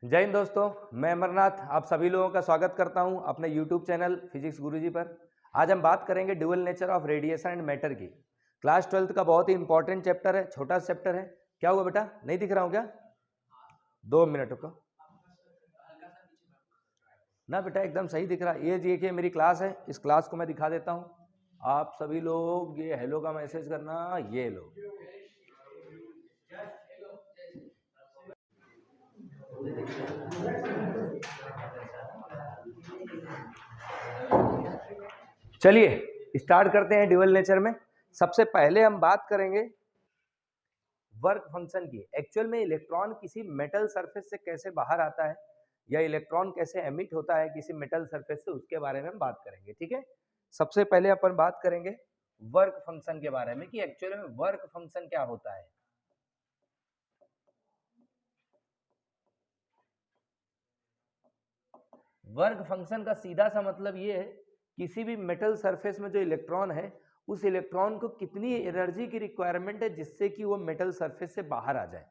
जय हिंद दोस्तों, मैं अमरनाथ आप सभी लोगों का स्वागत करता हूं अपने YouTube चैनल फिजिक्स गुरुजी पर। आज हम बात करेंगे dual nature of radiation and matter की। क्लास 12th का बहुत ही इंपॉर्टेंट चैप्टर है, छोटा चैप्टर है। क्या हुआ बेटा, नहीं दिख रहा हूँ क्या? 2 मिनट रुको ना बेटा, एकदम सही दिख रहा है। ये देखिए मेरी क्लास है, इस क्लास को मैं दिखा देता हूँ। आप सभी लोग ये हेलो का मैसेज करना, ये लो। चलिए स्टार्ट करते हैं ड्यूअल नेचर में। सबसे पहले हम बात करेंगे वर्क फंक्शन की। एक्चुअल में इलेक्ट्रॉन किसी मेटल सरफेस से कैसे बाहर आता है या इलेक्ट्रॉन कैसे एमिट होता है किसी मेटल सरफेस से, उसके बारे में हम बात करेंगे। ठीक है, सबसे पहले अपन बात करेंगे वर्क फंक्शन के बारे में कि एक्चुअली में वर्क फंक्शन क्या होता है। वर्क फंक्शन का सीधा सा मतलब ये है, किसी भी मेटल सरफेस में जो इलेक्ट्रॉन है उस इलेक्ट्रॉन को कितनी एनर्जी की रिक्वायरमेंट है जिससे कि वो मेटल सरफेस से बाहर आ जाए।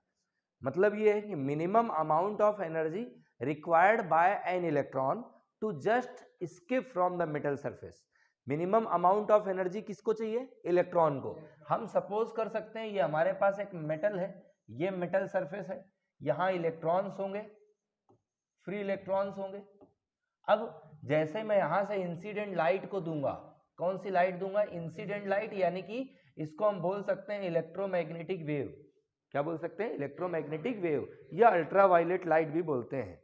मतलब ये है कि minimum amount of energy required by an electron to just escape from the metal surface. Minimum amount of energy किसको चाहिए? इलेक्ट्रॉन को। हम सपोज कर सकते हैं ये हमारे पास एक मेटल है, ये मेटल सरफेस है, यहाँ इलेक्ट्रॉन्स होंगे, फ्री इलेक्ट्रॉन्स होंगे। अब जैसे मैं यहां से इंसिडेंट लाइट को दूंगा, कौन सी लाइट दूंगा? इंसिडेंट लाइट, यानी कि इसको हम बोल सकते हैं इलेक्ट्रोमैग्नेटिक वेव। क्या बोल सकते हैं? इलेक्ट्रोमैग्नेटिक वेव या अल्ट्रावायलेट लाइट भी बोलते हैं।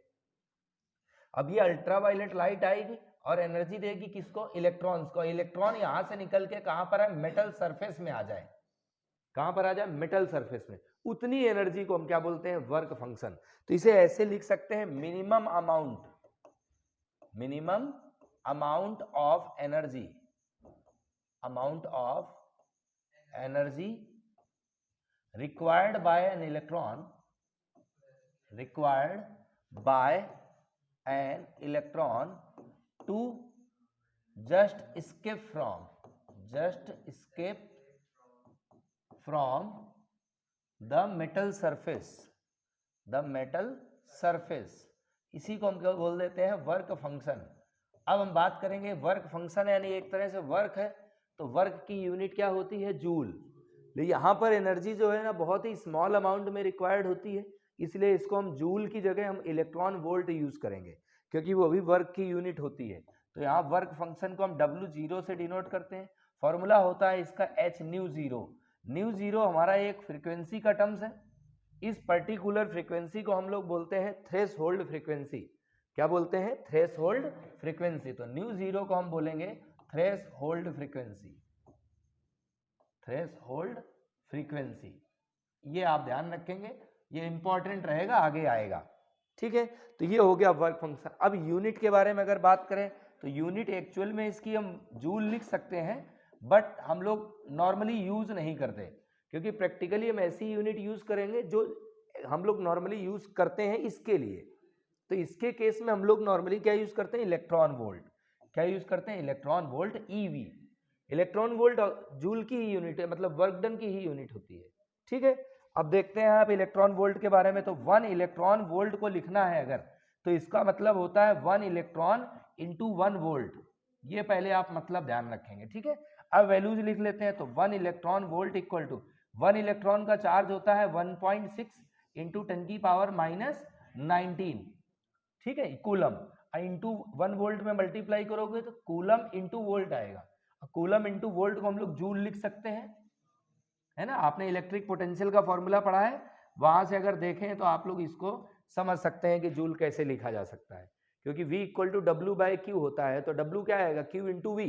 अब ये अल्ट्रावायलेट लाइट आएगी और एनर्जी देगी किसको? इलेक्ट्रॉन्स को। इलेक्ट्रॉन यहां से निकल के कहां पर है? मेटल सरफेस में आ जाए। कहां पर आ जाए? मेटल सरफेस में। उतनी एनर्जी को हम क्या बोलते हैं? Work function. तो इसे ऐसे लिख सकते हैं, minimum amount of energy, required by an electron to just escape from the metal surface, इसी को हम क्या बोल देते हैं? Work function. अब हम बात करेंगे वर्क फंक्शन, यानी एक तरह से वर्क है तो वर्क की यूनिट क्या होती है? जूल। यहाँ पर एनर्जी जो है ना बहुत ही स्मॉल अमाउंट में रिक्वायर्ड होती है, इसलिए इसको हम जूल की जगह हम इलेक्ट्रॉन वोल्ट यूज करेंगे क्योंकि वो भी वर्क की यूनिट होती है। तो यहाँ वर्क फंक्शन को हम W0 से डिनोट करते हैं। फॉर्मूला होता है इसका H mu zero. Mu zero हमारा एक फ्रीक्वेंसी का टर्म्स है। इस पर्टिकुलर फ्रीक्वेंसी को हम लोग बोलते हैं थ्रेशोल्ड फ्रीक्वेंसी। क्या बोलते हैं? Threshold frequency. तो न्यू जीरो को हम बोलेंगे थ्रेशोल्ड फ्रीक्वेंसी। ये आप ध्यान रखेंगे, ये इंपॉर्टेंट रहेगा, आगे आएगा। ठीक है, तो ये हो गया वर्क फंक्शन। अब यूनिट के बारे में अगर बात करें तो यूनिट एक्चुअल में इसकी हम जूल लिख सकते हैं, बट हम लोग नॉर्मली यूज नहीं करते क्योंकि प्रैक्टिकली हम ऐसी यूनिट यूज करेंगे जो हम लोग नॉर्मली यूज करते हैं इसके लिए। तो इसके केस में हम लोग नॉर्मली क्या यूज करते हैं? Electron volt. क्या यूज करते हैं? Electron volt, EV. Electron volt joule की ही यूनिट है, मतलब वर्क डन की ही यूनिट होती है। ठीक है, अब देखते हैं आप इलेक्ट्रॉन वोल्ट के बारे में। तो 1 इलेक्ट्रॉन वोल्ट को लिखना है अगर, तो इसका मतलब होता है 1 इलेक्ट्रॉन इंटू 1 वोल्ट। ये पहले आप मतलब ध्यान रखेंगे। ठीक है, अब वैल्यूज लिख लेते हैं। तो 1 electron volt equal to 1 electron का चार्ज होता है 1.6 इंटू 10⁻19। ठीक है, कूलम इंटू 1 वोल्ट में मल्टीप्लाई करोगे तो कूलम इंटू वोल्ट आएगा। कूलम इंटू वोल्ट को हम लोग जूल लिख सकते हैं, है ना? आपने इलेक्ट्रिक पोटेंशियल का फॉर्मूला पढ़ा है, वहां से अगर देखें तो आप लोग इसको समझ सकते हैं कि जूल कैसे लिखा जा सकता है। क्योंकि V equal to W by Q होता है, तो W क्या आएगा? Q into V.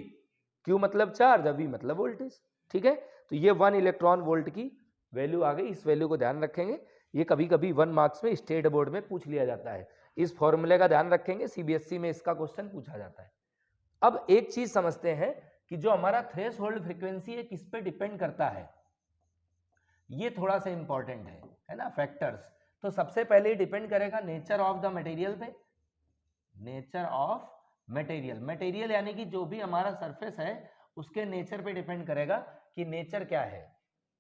क्यू मतलब चार्ज, V मतलब वोल्टेज। ठीक है, तो ये 1 इलेक्ट्रॉन वोल्ट की वैल्यू आ गई। इस वैल्यू को ध्यान रखेंगे, ये कभी कभी 1 मार्क्स में स्टेट बोर्ड में पूछ लिया जाता है। इस फॉर्मूले का ध्यान रखेंगे, CBSE में इसका क्वेश्चन पूछा जाता है। अब एक चीज समझते हैं कि जो हमारा थ्रेशोल्ड फ्रीक्वेंसी है किस पे डिपेंड करता है, ये थोड़ा सा इंपॉर्टेंट है ना? फैक्टर्स। तो सबसे पहले डिपेंड करेगा नेचर ऑफ द मटेरियल पे। नेचर ऑफ मटेरियल यानी कि जो भी हमारा सरफेस है उसके नेचर पे डिपेंड करेगा कि नेचर क्या है।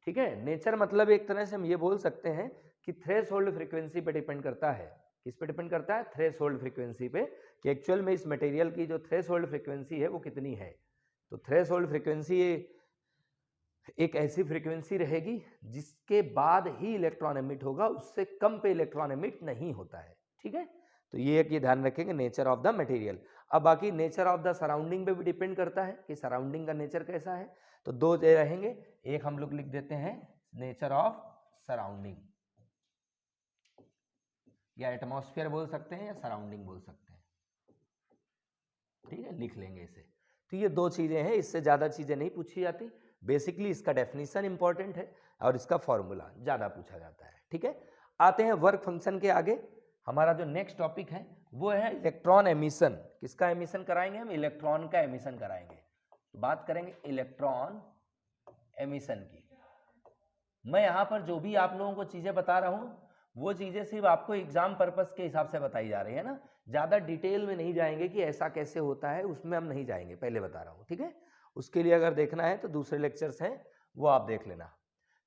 ठीक है, नेचर मतलब एक तरह से हम ये बोल सकते हैं कि थ्रेशोल्ड फ्रीक्वेंसी पे डिपेंड करता है। किस पे डिपेंड करता है? थ्रेशोल्ड फ्रीक्वेंसी पे, कि एक्चुअल में इस मटेरियल की जो थ्रेशोल्ड फ्रीक्वेंसी है वो कितनी है। तो थ्रेशोल्ड फ्रीक्वेंसी एक ऐसी फ्रीक्वेंसी रहेगी जिसके बाद ही इलेक्ट्रॉन एमिट होगा, उससे कम पे इलेक्ट्रॉन एमिट नहीं होता है। ठीक है, तो ये एक ये ध्यान रखेंगे, नेचर ऑफ द मटेरियल। अब बाकी नेचर ऑफ द सराउंडिंग पे भी डिपेंड करता है कि सराउंडिंग का नेचर कैसा है। तो दो रहेंगे, एक हम लोग लिख देते हैं नेचर ऑफ सराउंडिंग, या एटमॉस्फेयर बोल सकते हैं या सराउंडिंग बोल सकते हैं। ठीक है, लिख लेंगे इसे। तो ये दो चीजें हैं, इससे ज्यादा चीजें नहीं पूछी जाती। बेसिकली इसका डेफिनेशन इंपॉर्टेंट है और इसका फॉर्मूला ज्यादा पूछा जाता है। ठीक है, आते हैं वर्क फंक्शन के आगे। हमारा जो नेक्स्ट टॉपिक है वो है इलेक्ट्रॉन एमिशन। किसका एमिशन कराएंगे हम? इलेक्ट्रॉन का एमिशन कराएंगे। तो बात करेंगे इलेक्ट्रॉन एमिशन की। मैं यहाँ पर जो भी आप लोगों को चीजें बता रहा हूँ वो चीजें सिर्फ आपको एग्जाम पर्पस के हिसाब से बताई जा रही है ना, ज्यादा डिटेल में नहीं जाएंगे कि ऐसा कैसे होता है, उसमें हम नहीं जाएंगे, पहले बता रहा हूँ। ठीक है, उसके लिए अगर देखना है तो दूसरे लेक्चर्स हैं वो आप देख लेना।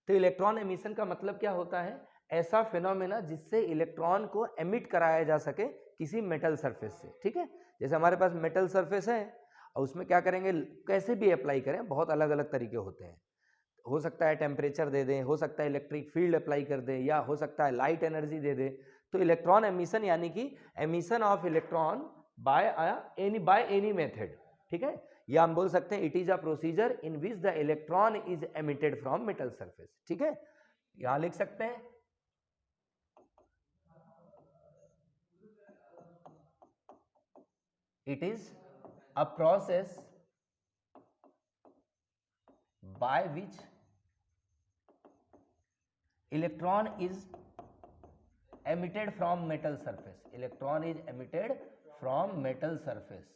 तो इलेक्ट्रॉन एमिशन का मतलब क्या होता है? ऐसा फिनोमेना जिससे इलेक्ट्रॉन को एमिट कराया जा सके किसी मेटल सरफेस से। ठीक है, जैसे हमारे पास मेटल सरफेस है और उसमें क्या करेंगे, कैसे भी अप्लाई करें, बहुत अलग अलग तरीके होते हैं। हो सकता है टेम्परेचर दे दें, हो सकता है इलेक्ट्रिक फील्ड अप्लाई कर दें, या हो सकता है लाइट एनर्जी दे दें। तो इलेक्ट्रॉन एमिशन यानी कि emission of electron by any method. ठीक है, या हम बोल सकते हैं it is a procedure in which the electron is emitted from metal surface. ठीक है, यहां लिख सकते हैं it is a process by which electron is emitted from metal surface, electron is emitted from metal surface।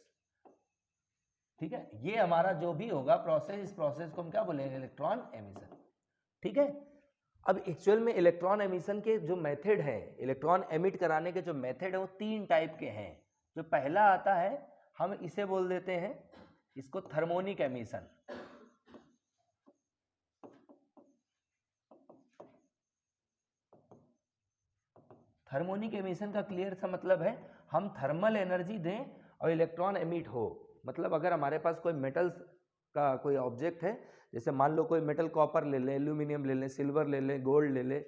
ठीक है, ये हमारा जो भी होगा प्रोसेस, इस प्रोसेस को हम क्या बोलेंगे? Electron emission. ठीक है, अब एक्चुअल में इलेक्ट्रॉन एमिशन के जो मेथड है, इलेक्ट्रॉन एमिट कराने के जो मेथड है वो तीन टाइप के हैं। जो पहला आता है हम इसे बोल देते हैं, इसको थर्मोनिक एमिशन। थर्मोनिक एमिशन का क्लियर सा मतलब है हम थर्मल एनर्जी दें और इलेक्ट्रॉन एमिट हो। मतलब अगर हमारे पास कोई मेटल्स का कोई ऑब्जेक्ट है, जैसे मान लो कोई मेटल कॉपर ले लें, एल्यूमिनियम ले लें, सिल्वर ले लें, गोल्ड ले लें,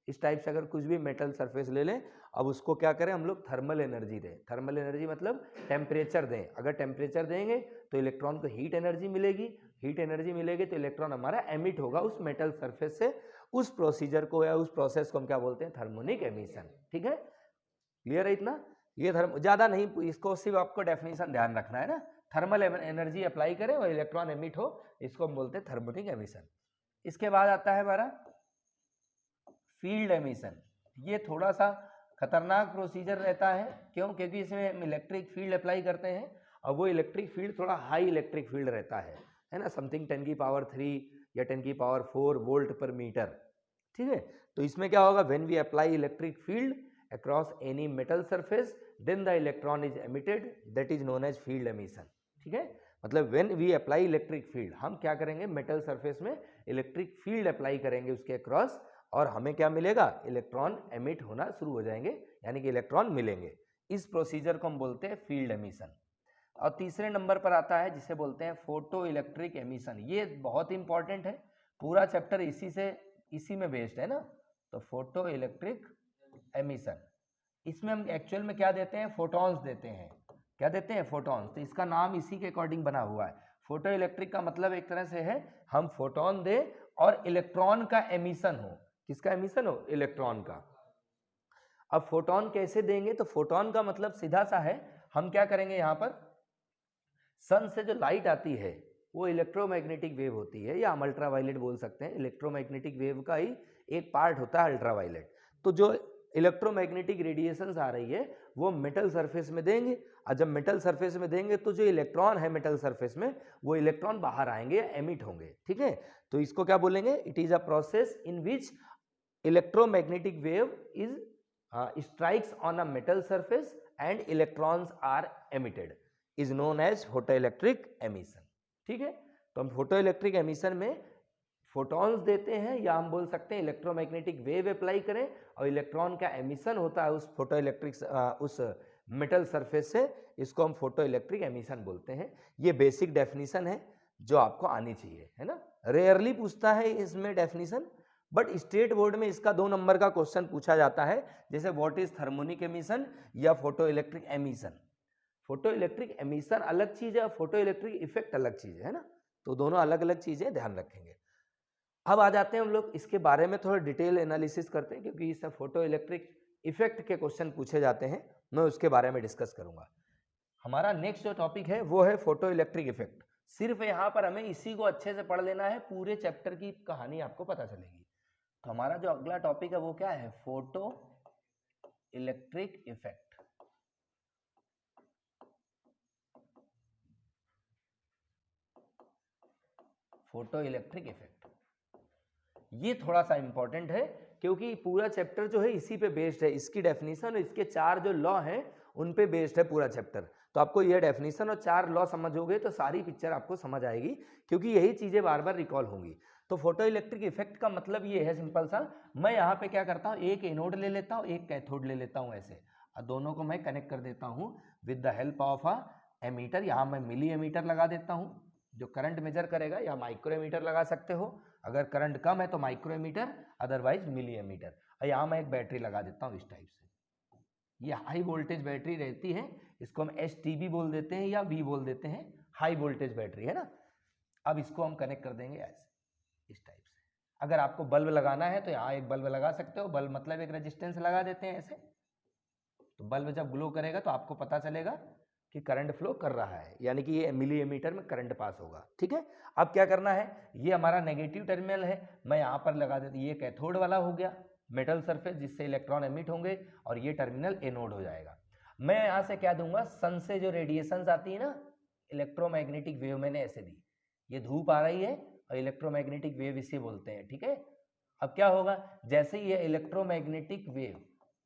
इस टाइप से अगर कुछ भी मेटल सरफेस ले लें, अब उसको क्या करें हम लोग? थर्मल एनर्जी दें। थर्मल एनर्जी मतलब टेम्परेचर दें। अगर टेम्परेचर देंगे तो इलेक्ट्रॉन को हीट एनर्जी मिलेगी, हीट एनर्जी मिलेगी तो इलेक्ट्रॉन हमारा एमिट होगा उस मेटल सरफेस से। उस प्रोसीजर को या उस प्रोसेस को हम क्या बोलते हैं? Thermionic emission. ठीक है, क्लियर है इतना? ये ज्यादा नहीं, इसको सिर्फ आपको डेफिनेशन ध्यान रखना है ना। थर्मल एनर्जी अप्लाई करें और इलेक्ट्रॉन एमिट हो, इसको हम बोलते हैं थर्मोनिक एमिशन। इसके बाद आता है हमारा फील्ड एमिशन। ये थोड़ा सा खतरनाक प्रोसीजर रहता है। क्यों? क्योंकि इसमें हम इलेक्ट्रिक फील्ड अप्लाई करते हैं और वो इलेक्ट्रिक फील्ड थोड़ा हाई इलेक्ट्रिक फील्ड रहता है ना, समथिंग 10 की पावर 3 या 10 की पावर 4 वोल्ट पर मीटर। ठीक है, तो इसमें क्या होगा? When we apply electric field across any metal surface then the electron is emitted, that is known as field emission. ठीक है, मतलब when we apply electric field, हम क्या करेंगे? मेटल सरफेस में इलेक्ट्रिक फील्ड अप्लाई करेंगे उसके अक्रॉस, और हमें क्या मिलेगा? इलेक्ट्रॉन एमिट होना शुरू हो जाएंगे, यानी कि इलेक्ट्रॉन मिलेंगे। इस प्रोसीजर को हम बोलते हैं फील्ड एमिशन। और तीसरे नंबर पर आता है जिसे बोलते हैं फोटो इलेक्ट्रिक एमिशन। ये बहुत इंपॉर्टेंट है, पूरा चैप्टर इसी में बेस्ड है ना। तो फोटो इलेक्ट्रिक एमिशन, इसमें हम एक्चुअल में क्या देते हैं? फोटॉन्स देते हैं। क्या देते हैं? फोटॉन्स। तो इसका नाम इसी के अकॉर्डिंग बना हुआ है। फोटो इलेक्ट्रिक का मतलब एक तरह से है हम फोटोन दें और इलेक्ट्रॉन का एमिशन हो। किसका एमिशन हो? इलेक्ट्रॉन का। अब फोटोन कैसे देंगे? तो फोटोन का मतलब सीधा सा है, हम क्या करेंगे? यहाँ पर सन से जो लाइट आती है वो इलेक्ट्रोमैग्नेटिक वेव होती है, या हम अल्ट्रावायलेट बोल सकते हैं। इलेक्ट्रोमैग्नेटिक वेव का ही एक पार्ट होता है अल्ट्रावायलेट। तो जो इलेक्ट्रोमैग्नेटिक रेडिएशंस आ रही है वो मेटल सरफेस में देंगे, और जब मेटल सरफेस में देंगे तो जो इलेक्ट्रॉन है मेटल सरफेस में, वो इलेक्ट्रॉन बाहर आएंगे, एमिट होंगे। ठीक है, तो इसको क्या बोलेंगे? It is a process in which electromagnetic wave is strikes on a metal surface and electrons are emitted, is known as photo electric emission. ठीक है, तो हम फोटो इलेक्ट्रिक एमिशन में फोटॉन्स देते हैं, या हम बोल सकते हैं इलेक्ट्रोमैग्नेटिक वेव अप्लाई करें और इलेक्ट्रॉन का एमिशन होता है उस फोटो इलेक्ट्रिक उस मेटल सरफेस से, इसको हम फोटो इलेक्ट्रिक एमिशन बोलते हैं। ये बेसिक डेफिनेशन है जो आपको आनी चाहिए, है ना। रेयरली पूछता है इसमें डेफिनेशन, बट स्टेट बोर्ड में इसका 2 नंबर का क्वेश्चन पूछा जाता है, जैसे व्हाट इज थर्मोनिक एमिशन या photo electric emission. Photo electric emission अलग चीज है और फोटो इलेक्ट्रिक इफेक्ट अलग चीज है ना, तो दोनों अलग अलग चीजें ध्यान रखेंगे। अब आ जाते हैं हम लोग इसके बारे में थोड़ा डिटेल एनालिसिस करते हैं, क्योंकि इससे फोटो इलेक्ट्रिक इफेक्ट के क्वेश्चन पूछे जाते हैं, मैं उसके बारे में डिस्कस करूंगा। हमारा नेक्स्ट जो टॉपिक है वो है फोटो इलेक्ट्रिक इफेक्ट। सिर्फ यहाँ पर हमें इसी को अच्छे से पढ़ लेना है, पूरे चैप्टर की कहानी आपको पता चलेगी। तो हमारा जो अगला टॉपिक है वो क्या है, photo electric effect. Photo electric effect ये थोड़ा सा इंपॉर्टेंट है, क्योंकि पूरा चैप्टर जो है इसी पे बेस्ड है, इसकी डेफिनेशन और इसके 4 जो लॉ हैं उन पे बेस्ड है पूरा चैप्टर। तो आपको ये डेफिनेशन और 4 लॉ समझोगे तो सारी पिक्चर आपको समझ आएगी, क्योंकि यही चीजें बार बार रिकॉल होंगी। तो फोटो इलेक्ट्रिक इफेक्ट का मतलब ये है सिंपल सा, मैं यहाँ पे क्या करता हूँ, एक एनोड ले लेता हूँ, एक कैथोड ले लेता हूँ, ऐसे और दोनों को मैं कनेक्ट कर देता हूँ with the help of a ammeter. यहाँ मैं मिली एमीटर लगा देता हूँ जो करंट मेजर करेगा, या माइक्रो एमीटर लगा सकते हो, अगर करंट कम है तो micro ammeter, otherwise milli ammeter. और यहाँ मैं एक बैटरी लगा देता हूँ इस टाइप से, ये हाई वोल्टेज बैटरी रहती है, इसको हम STB बोल देते हैं या V बोल देते हैं, हाई वोल्टेज बैटरी है ना। अब इसको हम कनेक्ट कर देंगे ऐसे इस टाइप से। अगर आपको बल्ब लगाना है तो यहाँ एक बल्ब लगा सकते हो, बल्ब मतलब एक रेजिस्टेंस लगा देते हैं ऐसे, तो बल्ब जब ग्लो करेगा तो आपको पता चलेगा कि करंट फ्लो कर रहा है, यानी कि ये मिली एमीटर में करंट पास होगा, ठीक है। अब क्या करना है, ये हमारा नेगेटिव टर्मिनल है, मैं यहाँ पर लगा देता, ये कैथोड वाला हो गया मेटल सरफेस जिससे इलेक्ट्रॉन एमिट होंगे, और ये टर्मिनल एनोड हो जाएगा। मैं यहाँ से क्या दूंगा, सन से जो रेडिएशंस आती है ना, इलेक्ट्रोमैग्नेटिक वेव मैंने ऐसे दी, ये धूप आ रही है और इलेक्ट्रोमैग्नेटिक वेव इसे बोलते हैं, ठीक है। अब क्या होगा, जैसे ये इलेक्ट्रोमैग्नेटिक वेव,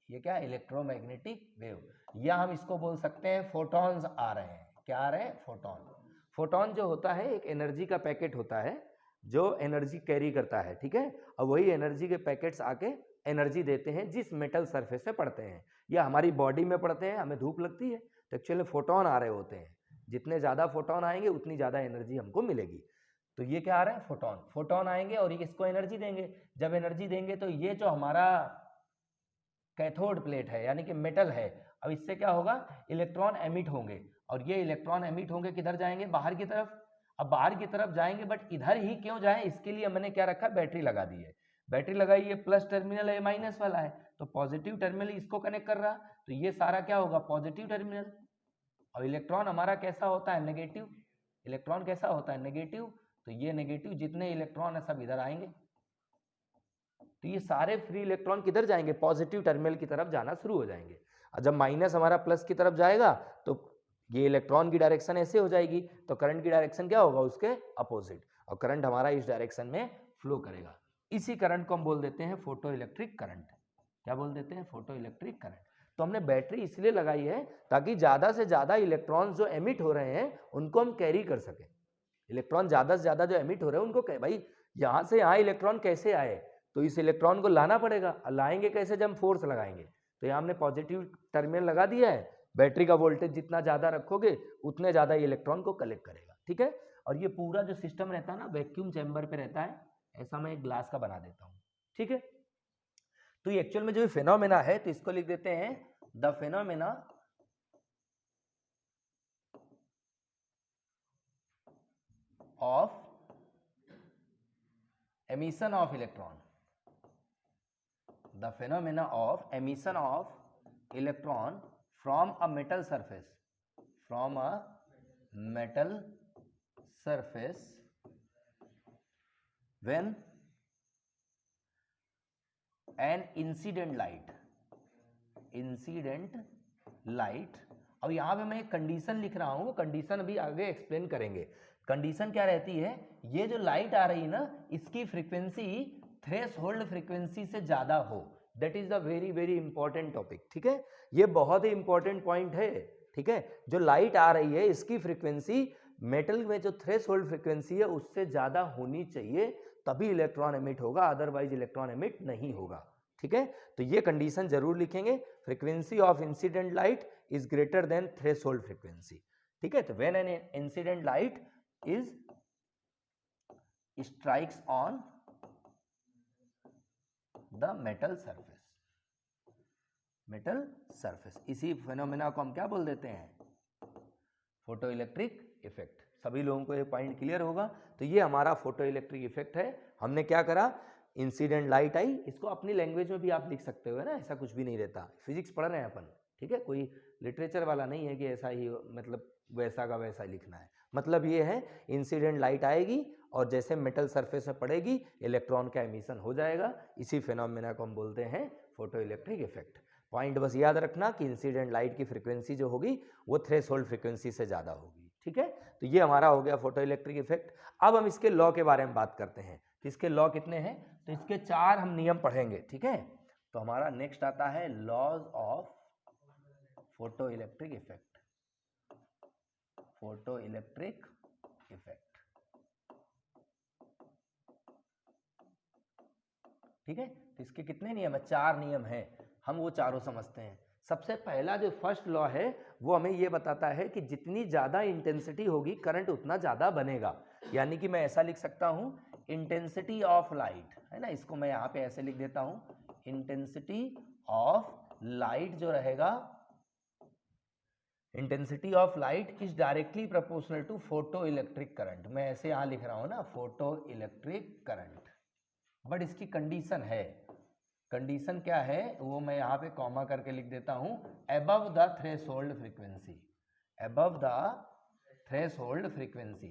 ये क्या इलेक्ट्रोमैग्नेटिक वेव, या हम इसको बोल सकते हैं फोटॉन्स आ रहे हैं, क्या आ रहे हैं, फोटॉन। फोटॉन जो होता है एक एनर्जी का पैकेट होता है जो एनर्जी कैरी करता है, ठीक है, और वही एनर्जी के पैकेट्स आके एनर्जी देते हैं जिस मेटल सरफेस पे पड़ते हैं, या हमारी बॉडी में पड़ते हैं, हमें धूप लगती है तो एक्चुअली फोटॉन आ रहे होते हैं, जितने ज़्यादा फोटॉन आएंगे उतनी ज़्यादा एनर्जी हमको मिलेगी। तो ये क्या आ रहा है, फोटॉन, फोटॉन आएंगे और ये इसको एनर्जी देंगे, जब एनर्जी देंगे तो ये जो हमारा कैथोड प्लेट है यानी कि मेटल है, अब इससे क्या होगा, इलेक्ट्रॉन एमिट होंगे, और ये इलेक्ट्रॉन एमिट होंगे किधर जाएंगे, बाहर की तरफ। अब बाहर की तरफ जाएंगे, बट इधर ही क्यों जाए, इसके लिए मैंने क्या रखा, बैटरी लगा दी है। बैटरी लगाई, ये प्लस टर्मिनल है, माइनस वाला है, तो पॉजिटिव टर्मिनल इसको कनेक्ट कर रहा, तो ये सारा क्या होगा, पॉजिटिव टर्मिनल। और इलेक्ट्रॉन हमारा कैसा होता है, नेगेटिव, इलेक्ट्रॉन कैसा होता है, नेगेटिव, तो ये नेगेटिव जितने इलेक्ट्रॉन है सब इधर आएंगे, तो ये सारे फ्री इलेक्ट्रॉन किधर जाएंगे, पॉजिटिव टर्मिनल की तरफ जाना शुरू हो जाएंगे। और जब माइनस हमारा प्लस की तरफ जाएगा तो ये इलेक्ट्रॉन की डायरेक्शन ऐसे हो जाएगी, तो करंट की डायरेक्शन क्या होगा, उसके अपोजिट, और करंट हमारा इस डायरेक्शन में फ्लो करेगा। इसी करंट को हम बोल देते हैं फोटो इलेक्ट्रिक करंट। क्या बोल देते हैं, फोटो इलेक्ट्रिक करंट। तो हमने बैटरी इसलिए लगाई है ताकि ज्यादा से ज्यादा इलेक्ट्रॉन जो एमिट हो रहे हैं उनको हम कैरी कर सकें। इलेक्ट्रॉन ज्यादा से ज्यादा जो एमिट हो रहे हैं उनको भाई यहां से यहां इलेक्ट्रॉन कैसे आए, तो इस इलेक्ट्रॉन को लाना पड़ेगा, लाएंगे कैसे, जब हम फोर्स लगाएंगे। तो यहाँ हमने पॉजिटिव टर्मिनल लगा दिया है, बैटरी का वोल्टेज जितना ज्यादा रखोगे उतने ज्यादा इलेक्ट्रॉन को कलेक्ट करेगा, ठीक है। और ये पूरा जो सिस्टम रहता है ना वैक्यूम चैम्बर पे रहता है, ऐसा मैं एक ग्लास का बना देता हूँ, ठीक है। तो ये एक्चुअल में जो फिनोमेना है तो इसको लिख देते हैं the phenomena of emission of electron, the phenomena of emission of electron from a metal surface, from a metal surface when an incident light। अब यहाँ पे मैं एक कंडीशन लिख रहा हूँ, कंडीशन अभी आगे एक्सप्लेन करेंगे। कंडीशन क्या रहती है, ये जो लाइट आ रही है ना इसकी फ्रीक्वेंसी थ्रेशोल्ड फ्रीक्वेंसी से ज्यादा हो, that is the very very important topic, ठीक है। ये बहुत ही इंपॉर्टेंट पॉइंट है, ठीक है। जो लाइट आ रही है इसकी फ्रीक्वेंसी मेटल में जो थ्रेशोल्ड फ्रीक्वेंसी है उससे ज्यादा होनी चाहिए, तभी इलेक्ट्रॉन एमिट होगा, अदरवाइज इलेक्ट्रॉन एमिट नहीं होगा। ठीक है, तो ये कंडीशन जरूर लिखेंगे, frequency of incident light is greater then threshold frequency. ठीक है, तो when an incident light is strikes on the metal surface, इसी फेनोमेना को हम क्या बोल देते हैं, फोटो इलेक्ट्रिक इफेक्ट। सभी लोगों को ये पॉइंट क्लियर होगा। तो ये हमारा फोटो इलेक्ट्रिक इफेक्ट है। हमने क्या करा, इंसिडेंट लाइट आई, इसको अपनी लैंग्वेज में भी आप लिख सकते हो, है ना, ऐसा कुछ भी नहीं रहता। फिजिक्स पढ़ रहे हैं अपन, ठीक है, कोई लिटरेचर वाला नहीं है कि ऐसा ही मतलब वैसा का वैसा लिखना है। मतलब ये है इंसिडेंट लाइट आएगी और जैसे मेटल सरफेस में पड़ेगी इलेक्ट्रॉन का एमिशन हो जाएगा, इसी फिनोमेना को हम बोलते हैं फोटो इलेक्ट्रिक इफेक्ट। पॉइंट बस याद रखना कि इंसिडेंट लाइट की फ्रीक्वेंसी जो होगी वो थ्रेशोल्ड फ्रीक्वेंसी से ज़्यादा होगी। ठीक है, तो ये हमारा हो गया फोटो इलेक्ट्रिक इफेक्ट। अब हम इसके लॉ के बारे में बात करते हैं। तो इसके लॉ कितने हैं, तो इसके 4 हम नियम पढ़ेंगे। ठीक है, तो हमारा नेक्स्ट आता है laws of photo electric effect. Photo electric effect, ठीक है, तो इसके कितने नियम है, 4 नियम हैं, हम वो चारों समझते हैं। सबसे पहला जो फर्स्ट लॉ है वो हमें ये बताता है कि जितनी ज़्यादा इंटेंसिटी होगी करंट उतना ज़्यादा बनेगा। यानी कि मैं ऐसा लिख सकता हूँ, इंटेंसिटी ऑफ लाइट, है ना, इसको मैं यहाँ पे ऐसे लिख देता हूँ, इंटेंसिटी ऑफ लाइट जो रहेगा, intensity of light is directly proportional to photo electric current. मैं ऐसे यहाँ लिख रहा हूँ ना, फोटो इलेक्ट्रिक करंट, बट इसकी कंडीशन है। कंडीशन क्या है वो मैं यहाँ पे कॉमा करके लिख देता हूँ, above the threshold frequency, above the threshold frequency.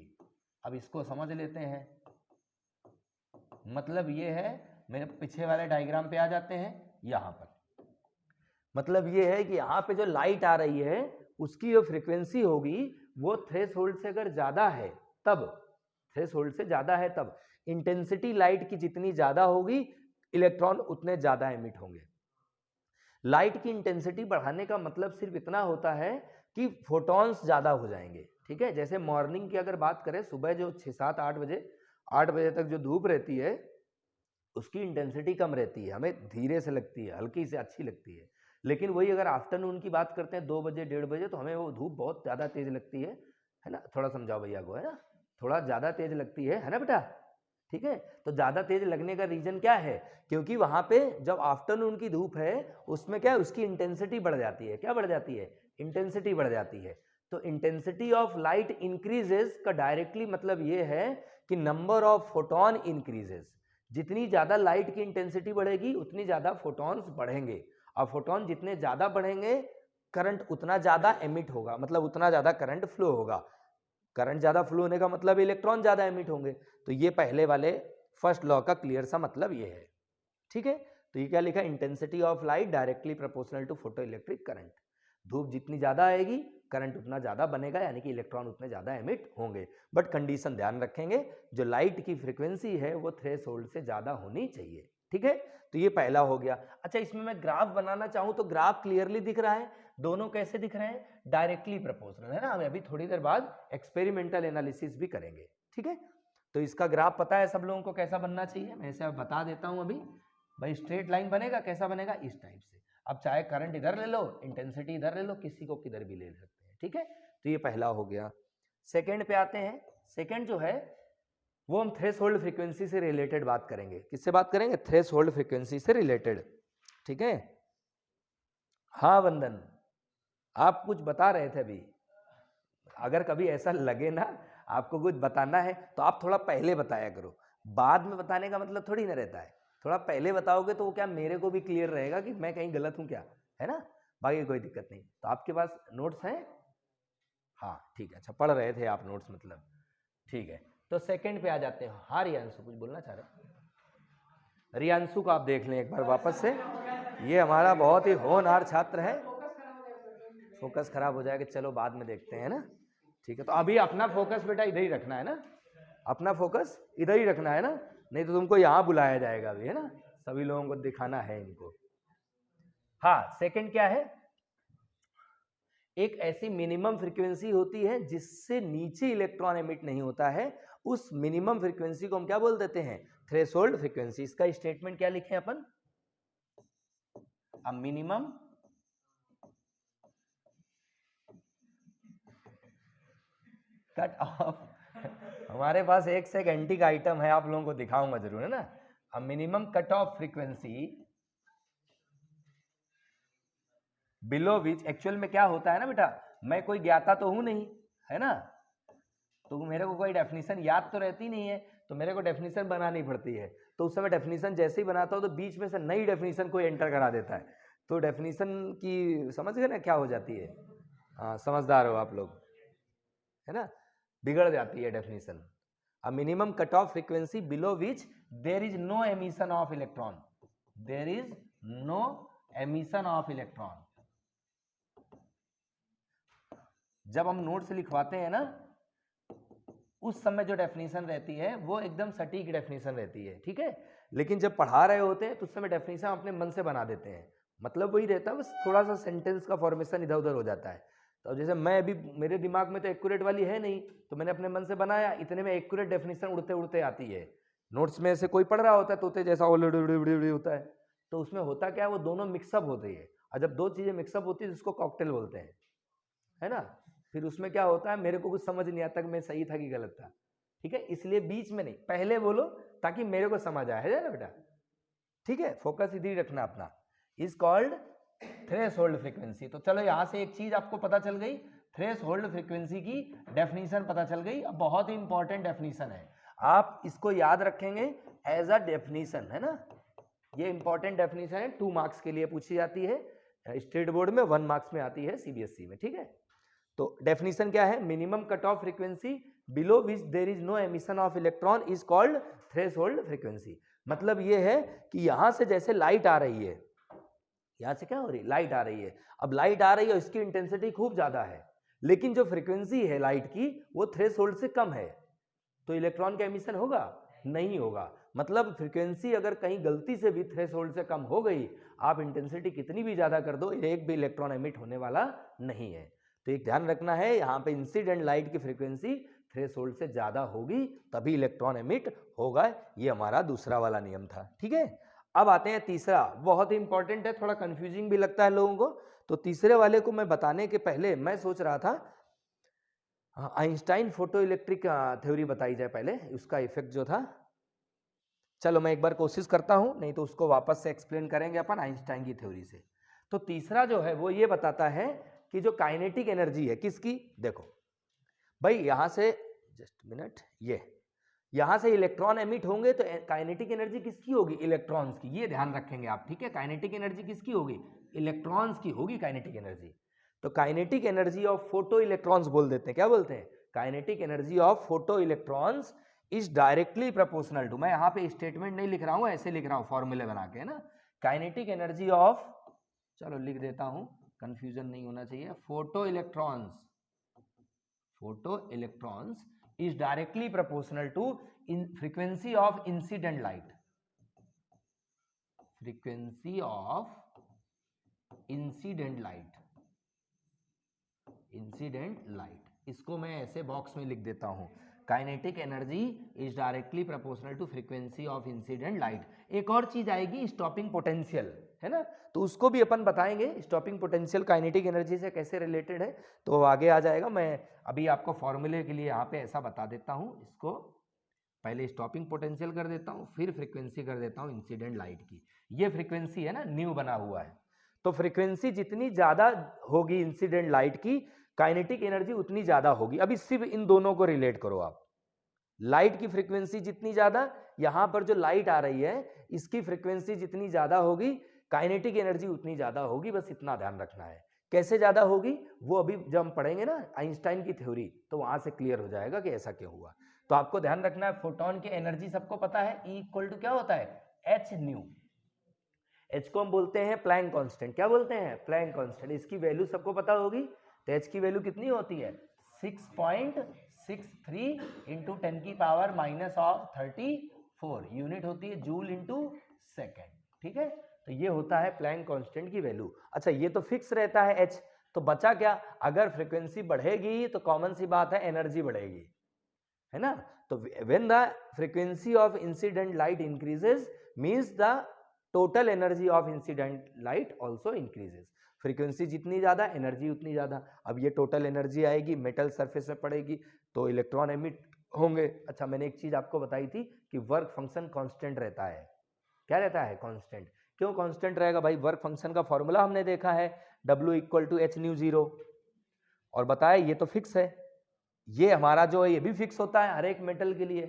अब इसको समझ लेते हैं। मतलब ये है, मेरे पीछे वाले डायग्राम पे आ जाते हैं। यहाँ पर मतलब ये है कि यहाँ पे जो लाइट आ रही है उसकी जो फ्रीक्वेंसी होगी वो थ्रेशोल्ड से अगर ज्यादा है तब, थ्रेशोल्ड से ज्यादा है तब, इंटेंसिटी लाइट की जितनी ज्यादा होगी इलेक्ट्रॉन उतने ज्यादा एमिट होंगे। लाइट की इंटेंसिटी बढ़ाने का मतलब सिर्फ इतना होता है कि फोटॉन्स ज्यादा हो जाएंगे। ठीक है, जैसे मॉर्निंग की अगर बात करें, सुबह जो 6, 7, 8 बजे तक जो धूप रहती है उसकी इंटेंसिटी कम रहती है, हमें धीरे से लगती है, हल्की से अच्छी लगती है। लेकिन वही अगर आफ्टरनून की बात करते हैं 2 बजे 1:30 बजे, तो हमें वो धूप बहुत ज़्यादा तेज लगती है ना। थोड़ा समझाओ भैया को, है ना, थोड़ा ज़्यादा तेज लगती है ना बेटा। ठीक है, तो ज़्यादा तेज लगने का रीज़न क्या है, क्योंकि वहाँ पे जब आफ्टरनून की धूप है उसमें क्या है, उसकी इंटेंसिटी बढ़ जाती है। क्या बढ़ जाती है, इंटेंसिटी बढ़ जाती है। तो इंटेंसिटी ऑफ लाइट इंक्रीजेस का डायरेक्टली मतलब ये है कि नंबर ऑफ फोटॉन इंक्रीजेस। जितनी ज़्यादा लाइट की इंटेंसिटी बढ़ेगी उतनी ज़्यादा फोटॉन्स बढ़ेंगे, और फोटॉन जितने ज़्यादा बढ़ेंगे करंट उतना ज़्यादा एमिट होगा, मतलब उतना ज़्यादा करंट फ्लो होगा। करंट ज़्यादा फ्लो होने का मतलब इलेक्ट्रॉन ज़्यादा एमिट होंगे। तो ये पहले वाले फर्स्ट लॉ का क्लियर सा मतलब ये है। ठीक है, तो ये क्या लिखा, intensity of light directly proportional to photo electric current. धूप जितनी ज़्यादा आएगी करंट उतना ज़्यादा बनेगा, यानी कि इलेक्ट्रॉन उतने ज़्यादा एमिट होंगे। बट कंडीशन ध्यान रखेंगे, जो लाइट की फ्रीक्वेंसी है वो थ्रेशोल्ड से ज़्यादा होनी चाहिए। ठीक है, तो ये पहला हो गया। अच्छा, इसमें मैं ग्राफ बनाना चाहूँ तो ग्राफ क्लियरली दिख रहा है, दोनों कैसे दिख रहे हैं, डायरेक्टली प्रोपोर्शनल, है ना। हम अभी थोड़ी देर बाद एक्सपेरिमेंटल एनालिसिस भी करेंगे। ठीक है, तो इसका ग्राफ पता है सब लोगों को कैसा बनना चाहिए, मैं इसे बता देता हूँ अभी। भाई स्ट्रेट लाइन बनेगा, कैसा बनेगा, इस टाइप से। अब चाहे करंट इधर ले लो, इंटेंसिटी इधर ले लो, किसी को किधर भी ले सकते हैं। ठीक है, तो ये पहला हो गया। सेकेंड पे आते हैं। सेकेंड जो है वो हम थ्रेशोल्ड फ्रीक्वेंसी से रिलेटेड बात करेंगे। किससे बात करेंगे, थ्रेशोल्ड फ्रीक्वेंसी से रिलेटेड। ठीक है, हाँ वंदन, आप कुछ बता रहे थे अभी। अगर कभी ऐसा लगे ना आपको कुछ बताना है तो आप थोड़ा पहले बताया करो, बाद में बताने का मतलब थोड़ी ना रहता है। थोड़ा पहले बताओगे तो वो क्या मेरे को भी क्लियर रहेगा कि मैं कहीं गलत हूँ क्या, है ना। बाकी कोई दिक्कत नहीं। तो आपके पास नोट्स हैं, हाँ ठीक है, अच्छा पढ़ रहे थे आप नोट्स, मतलब ठीक है। तो सेकंड पे आ जाते हैं। हाँ रियांशु कुछ बोलना चाह रहे, रियांशु को आप देख लें एक बार वापस से, ये हमारा बहुत ही होनहार छात्र है। फोकस खराब हो जाएगा, चलो बाद में देखते हैं ना। ठीक है, तो अभी अपना फोकस बेटा इधर ही रखना है ना, अपना फोकस इधर ही रखना है ना, नहीं तो तुमको यहाँ बुलाया जाएगा अभी, है ना, सभी लोगों को दिखाना है इनको। हाँ, सेकंड क्या है, एक ऐसी मिनिमम फ्रीक्वेंसी होती है जिससे नीचे इलेक्ट्रॉन एमिट नहीं होता है, उस मिनिमम फ्रीक्वेंसी को हम क्या बोल देते हैं, थ्रेशोल्ड फ्रीक्वेंसी। इसका स्टेटमेंट क्या लिखे अपन, अ मिनिमम कट ऑफ हमारे पास एक से एक एंटी का आइटम है, आप लोगों को दिखाऊंगा जरूर, है ना। अ minimum cut off frequency below विच, एक्चुअल में क्या होता है ना बेटा, मैं कोई ज्ञाता तो हूं नहीं, है ना, तो मेरे को कोई डेफिनेशन याद तो रहती नहीं है, तो मेरे को डेफिनेशन बनानी पड़ती है। तो उस समय डेफिनेशन जैसे ही बनाता हूँ तो बीच में से नई डेफिनेशन कोई एंटर करा देता है, तो डेफिनेशन की समझ गए ना क्या हो जाती है। हाँ समझदार हो आप लोग, है ना, बिगड़ जाती है definition. A minimum cut off frequency below which there is no emission of electron, there is no emission of electron. जब हम नोट्स लिखवाते हैं ना उस समय जो डेफिनेशन रहती है वो एकदम सटीक डेफिनेशन रहती है, ठीक है। लेकिन जब पढ़ा रहे होते हैं तो उस समय डेफिनेशन अपने मन से बना देते हैं, मतलब वही रहता है, बस थोड़ा सा सेंटेंस का फॉर्मेशन इधर उधर हो जाता है। तो जैसे मैं अभी मेरे दिमाग में तो एक्यूरेट वाली है नहीं, तो मैंने अपने मन से बनाया, इतने में एक्यूरेट डेफिनेशन उड़ते उड़ते आती है। नोट्स में से कोई पढ़ रहा होता है तोते जैसा होता है, तो उसमें होता क्या है, वो दोनों मिक्सअप होती है, और जब दो चीजें मिक्सअप होती है उसको कॉकटेल बोलते हैं, है ना। फिर उसमें क्या होता है, मेरे को कुछ समझ नहीं आता कि मैं सही था कि गलत था, ठीक है। इसलिए बीच में नहीं, पहले बोलो ताकि मेरे को समझ आए, है ना बेटा, ठीक है। फोकस इधर ही रखना अपना। Is called threshold frequency. तो चलो यहां से एक चीज आपको पता चल गई, थ्रेशोल्ड फ्रीक्वेंसी की डेफिनेशन पता चल गई। अब बहुत ही इंपॉर्टेंट डेफिनेशन है, आप इसको याद रखेंगे एज अ डेफिनेशन, है ना। ये इंपॉर्टेंट डेफिनेशन है, 2 मार्क्स के लिए पूछी जाती है, स्टेट बोर्ड में 1 मार्क्स में आती है, सीबीएसई में, ठीक है। तो डेफिनेशन क्या है, minimum cut off frequency below which there is no emission of electron is called threshold frequency. मतलब ये है कि यहां से जैसे लाइट आ रही है, यहां से क्या हो रही है, लाइट आ रही है। अब लाइट आ रही है, इसकी इंटेंसिटी खूब ज्यादा है, लेकिन जो फ्रीक्वेंसी है लाइट की वो थ्रेशोल्ड से कम है, तो इलेक्ट्रॉन का एमिशन होगा, नहीं होगा। मतलब फ्रीक्वेंसी अगर कहीं गलती से भी थ्रेशोल्ड से कम हो गई, आप इंटेंसिटी कितनी भी ज्यादा कर दो, एक भी इलेक्ट्रॉन एमिट होने वाला नहीं है। तो एक ध्यान रखना है, यहाँ पे इंसिडेंट लाइट की फ्रीक्वेंसी थ्रेशोल्ड से ज्यादा होगी तभी इलेक्ट्रॉन एमिट होगा, ये हमारा दूसरा वाला नियम था, ठीक है। अब आते हैं तीसरा, बहुत ही इंपॉर्टेंट है, थोड़ा कंफ्यूजिंग भी लगता है लोगों को। तो तीसरे वाले को मैं बताने के पहले मैं सोच रहा था आइंस्टाइन फोटो इलेक्ट्रिक थ्योरी बताई जाए पहले, उसका इफेक्ट जो था। चलो मैं एक बार कोशिश करता हूं, नहीं तो उसको वापस से एक्सप्लेन करेंगे अपन आइंस्टाइन की थ्योरी से। तो तीसरा जो है वो ये बताता है कि जो काइनेटिक एनर्जी है किसकी, देखो भाई यहां से, जस्ट मिनट, ये यहां से इलेक्ट्रॉन एमिट होंगे तो काइनेटिक एनर्जी किसकी होगी, इलेक्ट्रॉन्स की, ये ध्यान रखेंगे आप, ठीक है। काइनेटिक एनर्जी किसकी होगी, इलेक्ट्रॉन्स की होगी काइनेटिक एनर्जी। तो kinetic energy of photo electrons बोल देते हैं, क्या बोलते हैं, kinetic energy of photo electrons is directly proportional to, मैं यहाँ पे स्टेटमेंट नहीं लिख रहा हूँ, ऐसे लिख रहा हूँ फॉर्मूले बना के, है ना। काइनेटिक एनर्जी ऑफ, चलो लिख देता हूँ, कंफ्यूजन नहीं होना चाहिए, photo electrons is directly proportional to frequency of incident light, frequency of incident light, इसको मैं ऐसे बॉक्स में लिख देता हूं, kinetic energy is directly proportional to frequency of incident light. एक और चीज आएगी स्टॉपिंग पोटेंशियल, है ना, तो उसको भी अपन बताएंगे, स्टॉपिंग पोटेंशियल काइनेटिक एनर्जी से कैसे रिलेटेड है, तो आगे आ जाएगा। मैं अभी आपको फॉर्मूले के लिए यहाँ पे ऐसा बता देता हूँ, इसको पहले स्टॉपिंग पोटेंशियल कर देता हूँ, फिर फ्रीक्वेंसी कर देता हूँ इंसिडेंट लाइट की। ये फ्रीक्वेंसी है ना, न्यू बना हुआ है, तो फ्रीक्वेंसी जितनी ज्यादा होगी इंसिडेंट लाइट की, काइनेटिक एनर्जी उतनी ज्यादा होगी। अभी सिर्फ इन दोनों को रिलेट करो आप, लाइट की फ्रीक्वेंसी जितनी ज्यादा, यहां पर जो लाइट आ रही है इसकी फ्रीक्वेंसी जितनी ज्यादा होगी, काइनेटिक एनर्जी उतनी ज्यादा होगी, बस इतना ध्यान रखना है। कैसे ज्यादा होगी वो अभी जब हम पढ़ेंगे ना आइंस्टाइन की थ्योरी, तो वहां से क्लियर हो जाएगा कि ऐसा क्यों हुआ। तो आपको ध्यान रखना है, फोटोन की एनर्जी सबको पता है, E इक्वल टू क्या होता है, एच न्यू। एच को हम बोलते हैं प्लैंक कांस्टेंट, क्या बोलते हैं, प्लैंक कांस्टेंट। इसकी वैल्यू सबको पता होगी, तो एच की वैल्यू कितनी होती है, 6.63 इंटू 10 की पावर माइनस ऑफ 34 यूनिट होती है जूल इंटू सेकेंड, ठीक है। तो ये होता है प्लैंक कांस्टेंट की वैल्यू। अच्छा ये तो फिक्स रहता है एच, तो बचा क्या, अगर फ्रीक्वेंसी बढ़ेगी तो कॉमन सी बात है एनर्जी बढ़ेगी, है ना। तो when the frequency of incident light increases means the total energy of incident light also increases. Frequency जितनी ज्यादा एनर्जी उतनी ज्यादा। अब ये टोटल एनर्जी आएगी, मेटल सरफेस में पड़ेगी तो इलेक्ट्रॉन एमिट होंगे। अच्छा, मैंने एक चीज आपको बताई थी कि वर्क फंक्शन कांस्टेंट रहता है। क्या रहता है? कांस्टेंट। क्यों कांस्टेंट रहेगा भाई? वर्क फंक्शन का फॉर्मूला हमने देखा है, W = h न्यू 0, और बताया ये तो फिक्स है। ये हमारा जो है ये भी फिक्स होता है हर एक मेटल के लिए।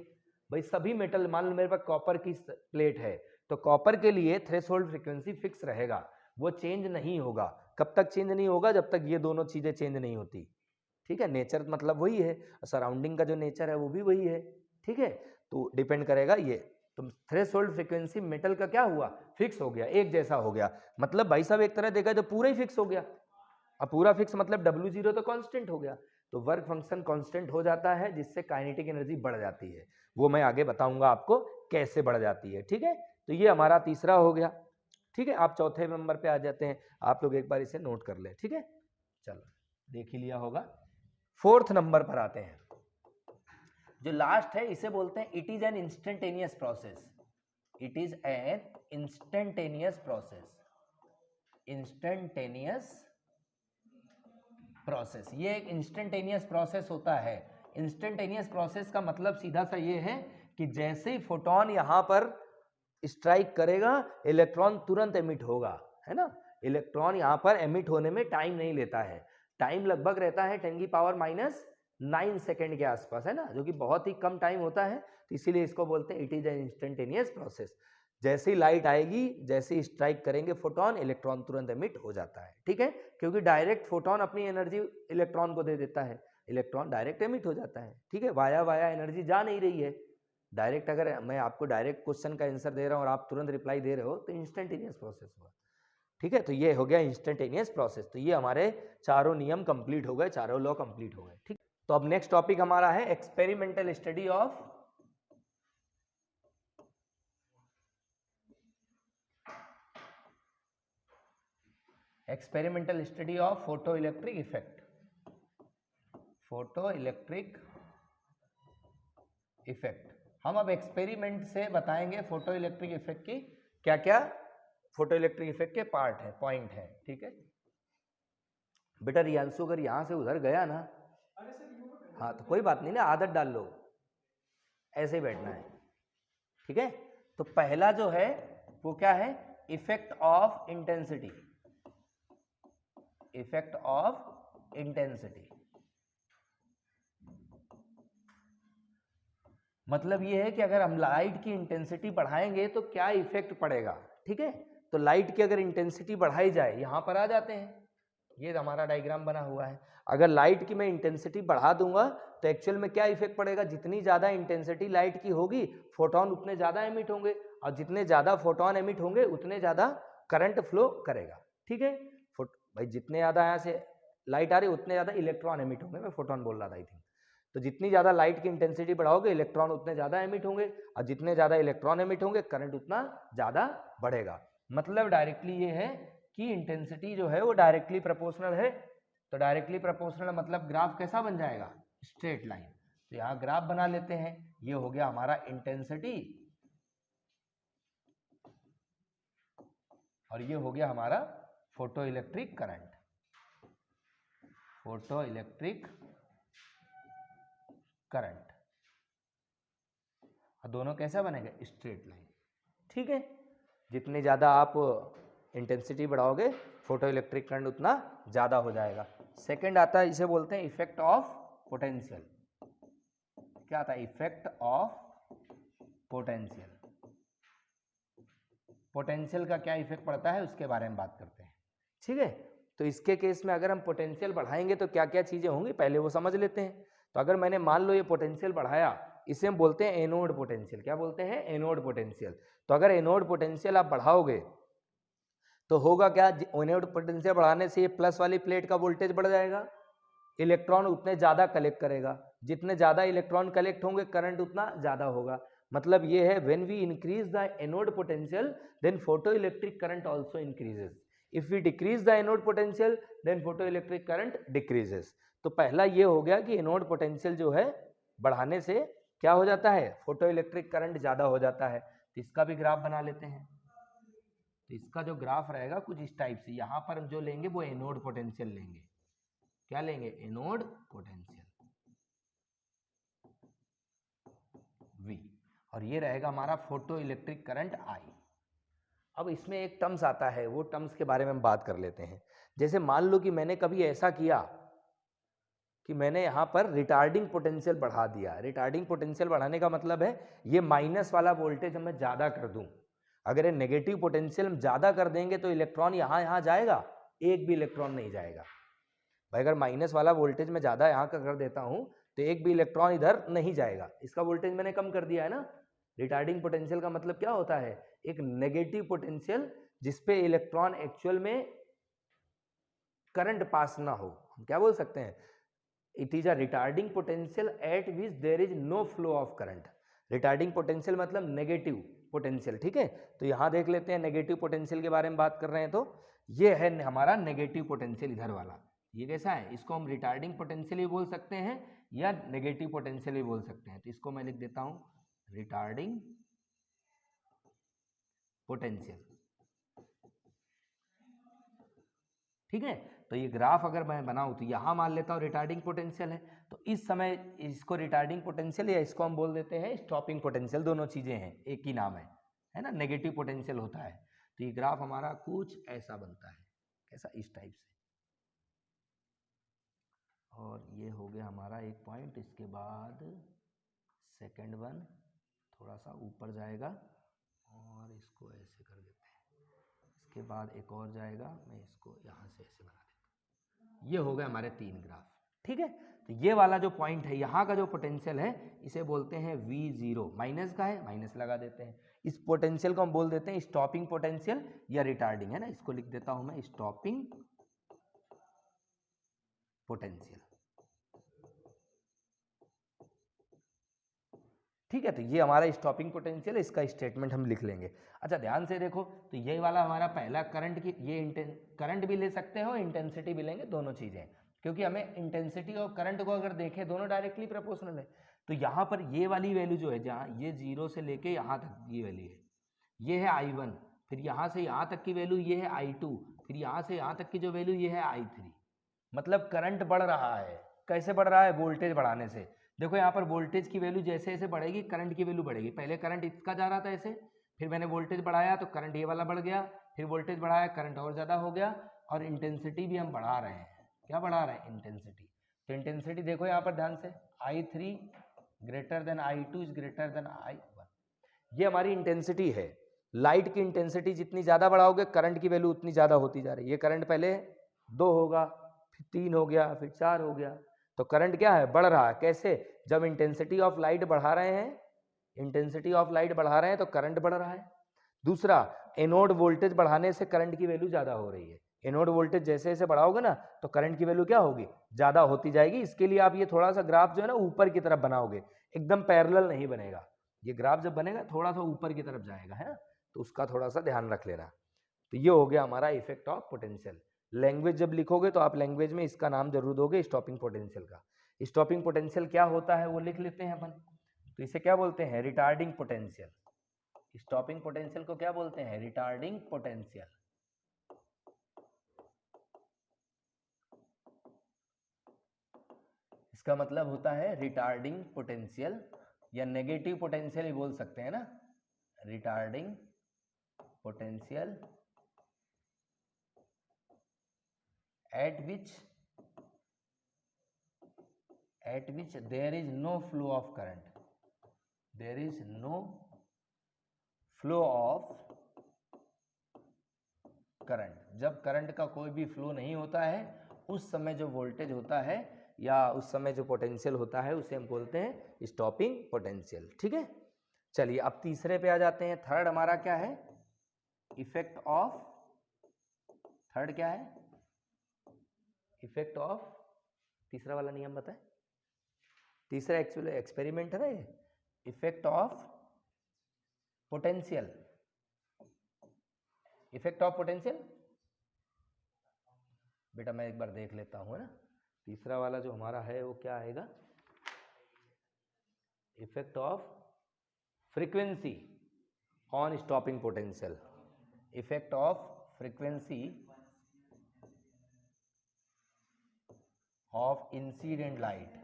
भाई सभी मेटल, मान लो मेरे पास कॉपर की प्लेट है तो कॉपर के लिए थ्रेशोल्ड फ्रीक्वेंसी फिक्स रहेगा, वो चेंज नहीं होगा। कब तक चेंज नहीं होगा? जब तक ये दोनों चीजें चेंज नहीं होती। ठीक है, नेचर मतलब वही है, सराउंडिंग का जो नेचर है वो भी वही है। ठीक है, तो डिपेंड करेगा ये। तो थ्रेशोल्ड फ्रीक्वेंसी मेटल का क्या हुआ? फिक्स हो गया, एक जैसा हो गया। मतलब भाई साहब एक तरह देखा तो पूरा ही फिक्स हो गया। अब पूरा फिक्स मतलब W0 तो कांस्टेंट हो गया। तो वर्क फंक्शन कांस्टेंट हो जाता है जिससे काइनेटिक एनर्जी बढ़ जाती है। वो मैं आगे बताऊंगा आपको कैसे बढ़ जाती है। ठीक है, तो ये हमारा तीसरा हो गया। ठीक है, आप चौथे नंबर पे आ जाते हैं। आप लोग एक बार इसे नोट कर ले। ठीक है, चलो देख ही लिया होगा। फोर्थ नंबर पर आते हैं। जो लास्ट है इसे बोलते हैं it is an instantaneous process. It is an instantaneous process. Instantaneous process, ये एक इंस्टेंटेनियस प्रोसेस होता है। इंस्टेंटेनियस प्रोसेस का मतलब सीधा सा ये है कि जैसे ही फोटोन यहां पर स्ट्राइक करेगा इलेक्ट्रॉन तुरंत एमिट होगा, है ना। इलेक्ट्रॉन यहां पर एमिट होने में टाइम नहीं लेता है। टाइम लगभग रहता है 10⁻⁹ सेकेंड के आसपास, है ना, जो कि बहुत ही कम टाइम होता है। तो इसीलिए इसको बोलते हैं it is an instantaneous process. जैसे ही लाइट आएगी, जैसे ही स्ट्राइक करेंगे फोटोन, इलेक्ट्रॉन तुरंत एमिट हो जाता है। ठीक है, क्योंकि डायरेक्ट फोटोन अपनी एनर्जी इलेक्ट्रॉन को दे देता है, इलेक्ट्रॉन डायरेक्ट एमिट हो जाता है। ठीक है, वाया वाया एनर्जी जा नहीं रही है डायरेक्ट। अगर मैं आपको डायरेक्ट क्वेश्चन का आंसर दे रहा हूं और आप तुरंत रिप्लाई दे रहे हो तो इंस्टेंटेनियस प्रोसेस हुआ। ठीक है, तो ये हो गया इंस्टेंटेनियस प्रोसेस। तो ये हमारे चारों नियम कंप्लीट हो गए, चारों लॉ कंप्लीट हो गए। ठीक, तो अब नेक्स्ट टॉपिक हमारा है experimental study of photo electric effect. Photo electric effect. हम अब एक्सपेरिमेंट से बताएंगे फोटो इलेक्ट्रिक इफेक्ट की क्या क्या फोटो इलेक्ट्रिक इफेक्ट के पार्ट है, पॉइंट है। ठीक है बेटा, रियांशु अगर यहां से उधर गया ना, हाँ तो कोई बात नहीं ना, आदत डाल लो, ऐसे ही बैठना है। ठीक है, तो पहला जो है वो क्या है? Effect of intensity. Effect of intensity मतलब ये है कि अगर हम लाइट की इंटेंसिटी बढ़ाएंगे तो क्या इफेक्ट पड़ेगा। ठीक है, तो लाइट की अगर इंटेंसिटी बढ़ाई जाए, यहां पर आ जाते हैं, ये हमारा डायग्राम बना हुआ है। अगर लाइट की मैं इंटेंसिटी बढ़ा दूंगा तो एक्चुअल में क्या इफेक्ट पड़ेगा? जितनी ज्यादा इंटेंसिटी लाइट की होगी फोटोन उतने ज्यादा एमिट होंगे, और जितने ज्यादा फोटोन एमिट होंगे उतने ज्यादा करंट फ्लो करेगा। ठीक है, भाई जितने ज्यादा यहाँ से लाइट आ रही उतने ज्यादा इलेक्ट्रॉन एमिट होंगे, मैं फोटोन बोल रहा था आई थिंक। तो जितनी ज्यादा लाइट की इंटेंसिटी बढ़ाओगे इलेक्ट्रॉन उतने ज्यादा एमिट होंगे, और जितने ज्यादा इलेक्ट्रॉन एमिट होंगे करंट उतना ज्यादा बढ़ेगा। मतलब डायरेक्टली ये है कि इंटेंसिटी जो है वो डायरेक्टली प्रोपोर्शनल है। तो डायरेक्टली प्रोपोर्शनल मतलब ग्राफ कैसा बन जाएगा? Straight line. तो यहाँ ग्राफ बना लेते हैं, ये हो गया हमारा इंटेंसिटी और ये हो गया हमारा photo electric current. Photo electric current, दोनों कैसा बनेगा? Straight line. ठीक है, जितने ज्यादा आप इंटेंसिटी बढ़ाओगे फोटो इलेक्ट्रिक करंट उतना ज्यादा हो जाएगा। सेकंड आता है, इसे बोलते हैं इफेक्ट ऑफ पोटेंशियल। क्या आता है? Effect of potential. पोटेंशियल का क्या इफेक्ट पड़ता है उसके बारे में बात करते हैं। ठीक है, तो इसके केस में अगर हम पोटेंशियल बढ़ाएंगे तो क्या क्या चीजें होंगी पहले वो समझ लेते हैं। तो अगर मैंने मान लो ये पोटेंशियल बढ़ाया, इसे हम बोलते हैं एनोड पोटेंशियल। क्या बोलते हैं? Anode potential. तो अगर एनोड पोटेंशियल आप बढ़ाओगे तो होगा क्या? एनोड पोटेंशियल बढ़ाने से ये प्लस वाली प्लेट का वोल्टेज बढ़ जाएगा, इलेक्ट्रॉन उतने ज्यादा कलेक्ट करेगा, जितने ज्यादा इलेक्ट्रॉन कलेक्ट होंगे करंट उतना ज्यादा होगा। मतलब ये है when we increase the anode potential then photo electric current also increases. If we decrease the anode potential then photo electric current decreases. तो पहला ये हो गया कि एनोड पोटेंशियल जो है बढ़ाने से क्या हो जाता है, फोटो इलेक्ट्रिक करंट ज्यादा हो जाता है। तो इसका भी ग्राफ बना लेते हैं। तो इसका जो ग्राफ रहेगा कुछ इस टाइप से, यहां पर हम जो लेंगे वो एनोड पोटेंशियल लेंगे। क्या लेंगे, एनोड पोटेंशियल V, और ये रहेगा हमारा फोटो इलेक्ट्रिक करंट I। अब इसमें एक टर्म्स आता है, वो टर्म्स के बारे में हम बात कर लेते हैं। जैसे मान लो कि मैंने कभी ऐसा किया कि मैंने यहाँ पर रिटार्डिंग पोटेंशियल बढ़ा दिया। रिटार्डिंग पोटेंशियल बढ़ाने का मतलब है ये माइनस वाला वोल्टेज मैं ज़्यादा कर दूं। अगर ये नेगेटिव पोटेंशियल हम ज़्यादा कर देंगे तो इलेक्ट्रॉन यहाँ जाएगा, एक भी इलेक्ट्रॉन नहीं जाएगा। भाई अगर माइनस वाला वोल्टेज मैं ज़्यादा यहाँ का कर देता हूँ तो एक भी इलेक्ट्रॉन इधर नहीं जाएगा। इसका वोल्टेज मैंने कम कर दिया है ना। रिटार्डिंग पोटेंशियल का मतलब क्या होता है, एक नेगेटिव पोटेंशियल जिसपे इलेक्ट्रॉन एक्चुअल में करंट पास ना हो, हम क्या बोल सकते हैं, it is a retarding potential at which there is no flow of current. Retarding potential मतलब नेगेटिव पोटेंशियल, ठीक है। तो यहां देख लेते हैं नेगेटिव पोटेंशियल के बारे में बात कर रहे हैं, तो ये है हमारा नेगेटिव पोटेंशियल इधर वाला। ये कैसा है, इसको हम रिटार्डिंग पोटेंशियल भी बोल सकते हैं या नेगेटिव पोटेंशियल भी बोल सकते हैं। तो इसको मैं लिख देता हूं रिटार्डिंग पोटेंशियल, ठीक है। तो ये ग्राफ अगर मैं बनाऊं तो यहां मान लेता हूं रिटार्डिंग पोटेंशियल है, तो इस समय इसको रिटार्डिंग पोटेंशियल या इसको हम बोल देते हैं स्टॉपिंग पोटेंशियल, दोनों चीजें हैं, एक ही नाम है ना। नेगेटिव पोटेंशियल होता है। तो ये ग्राफ हमारा कुछ ऐसा बनता है, कैसा, इस टाइप से। और ये हो गया हमारा एक पॉइंट। इसके बाद सेकेंड वन थोड़ा सा ऊपर जाएगा और इसको ऐसे कर देते हैं। इसके बाद एक और जाएगा, मैं इसको यहाँ से ऐसे बना देता हूँ। ये हो गए हमारे 3 ग्राफ, ठीक है। तो ये वाला जो पॉइंट है, यहाँ का जो पोटेंशियल है, इसे बोलते हैं V0। माइनस का है, माइनस लगा देते हैं। इस पोटेंशियल को हम बोल देते हैं स्टॉपिंग पोटेंशियल या रिटार्डिंग, है ना। इसको लिख देता हूं मैं स्टॉपिंग पोटेंशियल, ठीक है। तो ये हमारा स्टॉपिंग पोटेंशियल है, इसका स्टेटमेंट हम लिख लेंगे। अच्छा ध्यान से देखो, तो ये वाला हमारा पहला करंट की, ये करंट भी ले सकते हो, इंटेंसिटी भी लेंगे, दोनों चीजें, क्योंकि हमें इंटेंसिटी और करंट को अगर देखें दोनों डायरेक्टली प्रोपोर्शनल है। तो यहाँ पर ये वाली वैल्यू जो है, जहाँ ये 0 से लेके यहाँ तक ये वैल्यू है, ये है I1, फिर यहाँ से यहाँ तक की वैल्यू ये है I2, फिर यहाँ से यहाँ तक की जो वैल्यू ये है I3। मतलब करंट बढ़ रहा है। कैसे बढ़ रहा है, वोल्टेज बढ़ाने से। देखो यहाँ पर वोल्टेज की वैल्यू जैसे जैसे बढ़ेगी करंट की वैल्यू बढ़ेगी। पहले करंट इसका जा रहा था ऐसे, फिर मैंने वोल्टेज बढ़ाया तो करंट ये वाला बढ़ गया, फिर वोल्टेज बढ़ाया करंट और ज्यादा हो गया, और इंटेंसिटी भी हम बढ़ा रहे हैं। क्या बढ़ा रहे हैं, इंटेंसिटी। तो इंटेंसिटी देखो यहाँ पर ध्यान से, I3 greater than I2 is greater then I1। ये हमारी इंटेंसिटी है। लाइट की इंटेंसिटी जितनी ज्यादा बढ़ाओगे करंट की वैल्यू उतनी ज्यादा होती जा रही है। ये करंट पहले 2 होगा, फिर 3 हो गया, फिर 4 हो गया। तो करंट क्या है, बढ़ रहा है। कैसे, जब इंटेंसिटी ऑफ लाइट बढ़ा रहे हैं, इंटेंसिटी ऑफ लाइट बढ़ा रहे हैं तो करंट बढ़ रहा है। दूसरा, एनोड वोल्टेज बढ़ाने से करंट की वैल्यू ज्यादा हो रही है। एनोड वोल्टेज जैसे जैसे बढ़ाओगे ना तो करंट की वैल्यू क्या होगी, ज्यादा होती जाएगी। इसके लिए आप ये थोड़ा सा ग्राफ जो है ना ऊपर की तरफ बनाओगे, एकदम पैरेलल नहीं बनेगा। ये ग्राफ जब बनेगा थोड़ा सा ऊपर की तरफ जाएगा, है ना। तो उसका थोड़ा सा ध्यान रख लेना। तो ये हो गया हमारा इफेक्ट ऑफ पोटेंशियल। लैंग्वेज जब लिखोगे तो आप लैंग्वेज में इसका नाम जरूर दोगे, स्टॉपिंग पोटेंशियल का। स्टॉपिंग पोटेंशियल क्या होता है वो लिख लेते हैं अपन। तो इसे क्या बोलते हैं, रिटार्डिंग पोटेंशियल। स्टॉपिंग पोटेंशियल को क्या बोलते हैं, रिटार्डिंग पोटेंशियल। इसका मतलब होता है रिटार्डिंग पोटेंशियल, या नेगेटिव पोटेंशियल ही बोल सकते हैं ना, retarding potential at which there is no flow of current, there is no flow of current. जब करंट का कोई भी फ्लो नहीं होता है उस समय जो वोल्टेज होता है या उस समय जो पोटेंशियल होता है उसे हम बोलते हैं स्टॉपिंग पोटेंशियल, ठीक है। चलिए अब तीसरे पे आ जाते हैं। थर्ड हमारा क्या है, इफेक्ट ऑफ, थर्ड क्या है, इफेक्ट ऑफ, तीसरा वाला नियम बताए, तीसरा एक्चुअली एक्सपेरिमेंट है ना ये, effect of potential, effect of potential. बेटा मैं एक बार देख लेता हूँ, है ना। तीसरा वाला जो हमारा है वो क्या आएगा, effect of frequency on stopping potential, effect of frequency of incident light,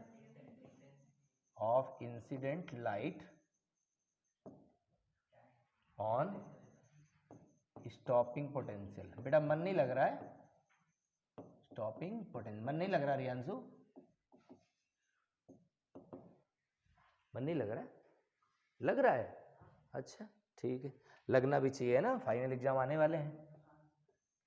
of incident light on stopping potential. बेटा मन नहीं लग रहा है, स्टॉपिंग पोटेंशियल मन नहीं लग रहा रियांशु, मन नहीं लग रहा है, लग रहा है, अच्छा ठीक है, लगना भी चाहिए ना, फाइनल एग्जाम आने वाले हैं,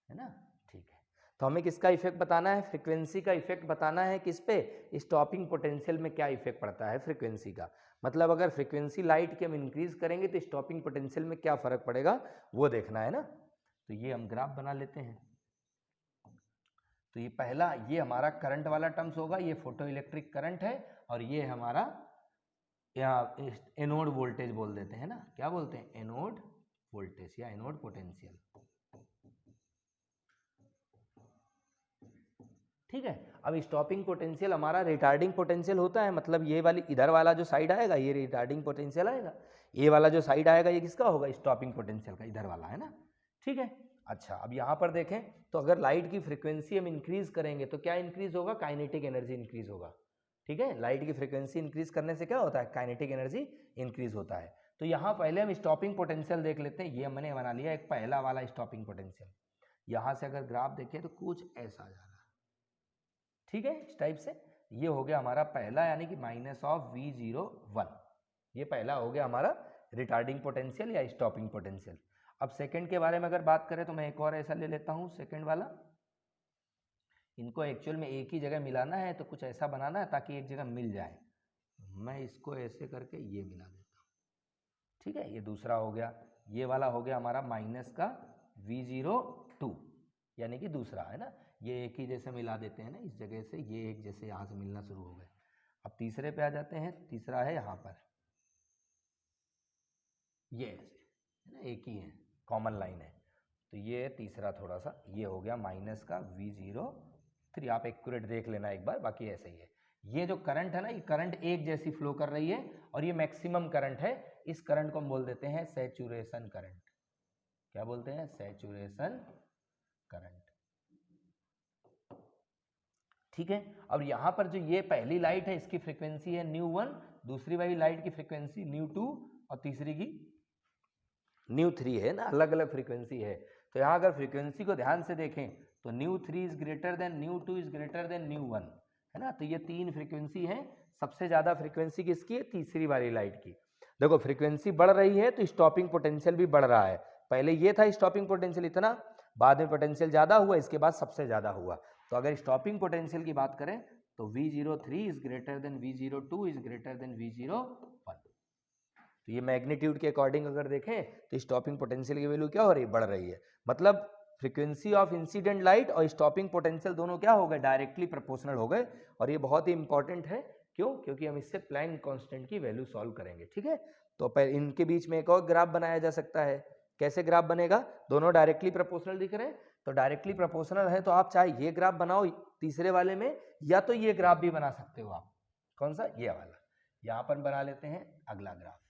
है ना, ठीक है। तो हमें किसका इफेक्ट बताना है, फ्रीक्वेंसी का इफेक्ट बताना है, किस पे, स्टॉपिंग पोटेंशियल में क्या इफेक्ट पड़ता है फ्रीक्वेंसी का, मतलब अगर फ्रीक्वेंसी लाइट की हम इंक्रीज करेंगे तो स्टॉपिंग पोटेंशियल में क्या फर्क पड़ेगा वो देखना है ना। तो ये हम ग्राफ बना लेते हैं। तो ये पहला, ये हमारा करंट वाला टर्म्स होगा, ये फोटो इलेक्ट्रिक करंट है, और ये हमारा यहाँ एनोड वोल्टेज बोल देते हैं ना, क्या बोलते हैं, एनोड वोल्टेज या एनोड पोटेंशियल, ठीक है। अब स्टॉपिंग पोटेंशियल हमारा रिटार्डिंग पोटेंशियल होता है, मतलब ये वाली इधर वाला जो साइड आएगा ये रिटार्डिंग पोटेंशियल आएगा, ये वाला जो साइड आएगा ये किसका होगा, स्टॉपिंग पोटेंशियल का, इधर वाला, है ना, ठीक है। अच्छा अब यहाँ पर देखें तो अगर लाइट की फ्रीक्वेंसी हम इंक्रीज करेंगे तो क्या इंक्रीज होगा, काइनेटिक एनर्जी इंक्रीज होगा, ठीक है। लाइट की फ्रीक्वेंसी इंक्रीज करने से क्या होता है, काइनेटिक एनर्जी इंक्रीज होता है। तो यहाँ पहले हम स्टॉपिंग पोटेंशियल देख लेते हैं, ये हमने बना लिया एक पहला वाला स्टॉपिंग पोटेंशियल। यहाँ से अगर ग्राफ देखें तो कुछ ऐसा जा रहा है, ठीक है, इस टाइप से। ये हो गया हमारा पहला, यानी कि -V01, ये पहला हो गया हमारा रिटार्डिंग पोटेंशियल या स्टॉपिंग पोटेंशियल। अब सेकंड के बारे में अगर बात करें तो मैं एक और ऐसा ले लेता हूँ, सेकंड वाला, इनको एक्चुअल में एक ही जगह मिलाना है तो कुछ ऐसा बनाना है ताकि एक जगह मिल जाए, मैं इसको ऐसे करके ये मिला देता हूँ, ठीक है। ये दूसरा हो गया, ये वाला हो गया हमारा माइनस का V02, यानी कि दूसरा, है ना, ये एक ही जैसे मिला देते हैं ना इस जगह से, ये एक जैसे यहाँ से मिलना शुरू हो गए। अब तीसरे पे आ जाते हैं, तीसरा है यहाँ पर, ये ऐसे, है ना, एक ही है, कॉमन लाइन है, तो ये तीसरा थोड़ा सा, ये हो गया माइनस का V03, आप एक्यूरेट देख लेना एक बार, बाकी ऐसे ही है। ये जो करंट है ना, ये करंट एक जैसी फ्लो कर रही है और ये मैक्सिमम करंट है, इस करंट को हम बोल देते हैं सैचुरेशन करंट, क्या बोलते हैं, सैचुरेशन करंट, ठीक है। अब यहाँ पर जो ये पहली लाइट है इसकी फ्रीक्वेंसी है ν1, दूसरी वाली लाइट की फ्रीक्वेंसी ν2 और तीसरी की ν3 है ना, अलग अलग फ्रीक्वेंसी है। तो यहाँ अगर फ्रीक्वेंसी को ध्यान से देखें तो ν3 is greater than ν2 is greater than ν1, है ना, तो ये तीन फ्रीक्वेंसी है। सबसे ज्यादा फ्रीक्वेंसी किसकी है, तीसरी वाली लाइट की। देखो फ्रीक्वेंसी बढ़ रही है तो स्टॉपिंग पोटेंशियल भी बढ़ रहा है, पहले ये था स्टॉपिंग पोटेंशियल इतना, बाद में पोटेंशियल ज्यादा हुआ, इसके बाद सबसे ज्यादा हुआ। तो अगर स्टॉपिंग पोटेंशियल की बात करें तो V03 is greater then V02 is greater then V01। तो ये मैग्नीट्यूड के अकॉर्डिंग अगर देखें तो स्टॉपिंग पोटेंशियल की वैल्यू क्या हो रही है, बढ़ रही है, मतलब फ्रीक्वेंसी ऑफ इंसिडेंट लाइट और स्टॉपिंग पोटेंशियल दोनों क्या हो गए, डायरेक्टली प्रोपोर्शनल हो गए। और ये बहुत ही इंपॉर्टेंट है, क्यों, क्योंकि हम इससे प्लैंक कांस्टेंट की वैल्यू सॉल्व करेंगे, ठीक है। तो इनके बीच में एक और ग्राफ बनाया जा सकता है, कैसे ग्राफ बनेगा, दोनों डायरेक्टली प्रोपोर्शनल दिख रहे हैं, तो डायरेक्टली प्रोपोर्शनल है तो आप चाहे ये ग्राफ बनाओ तीसरे वाले में, या तो ये ग्राफ भी बना सकते हो आप, कौन सा, ये वाला। यहां पर बना लेते हैं अगला ग्राफ,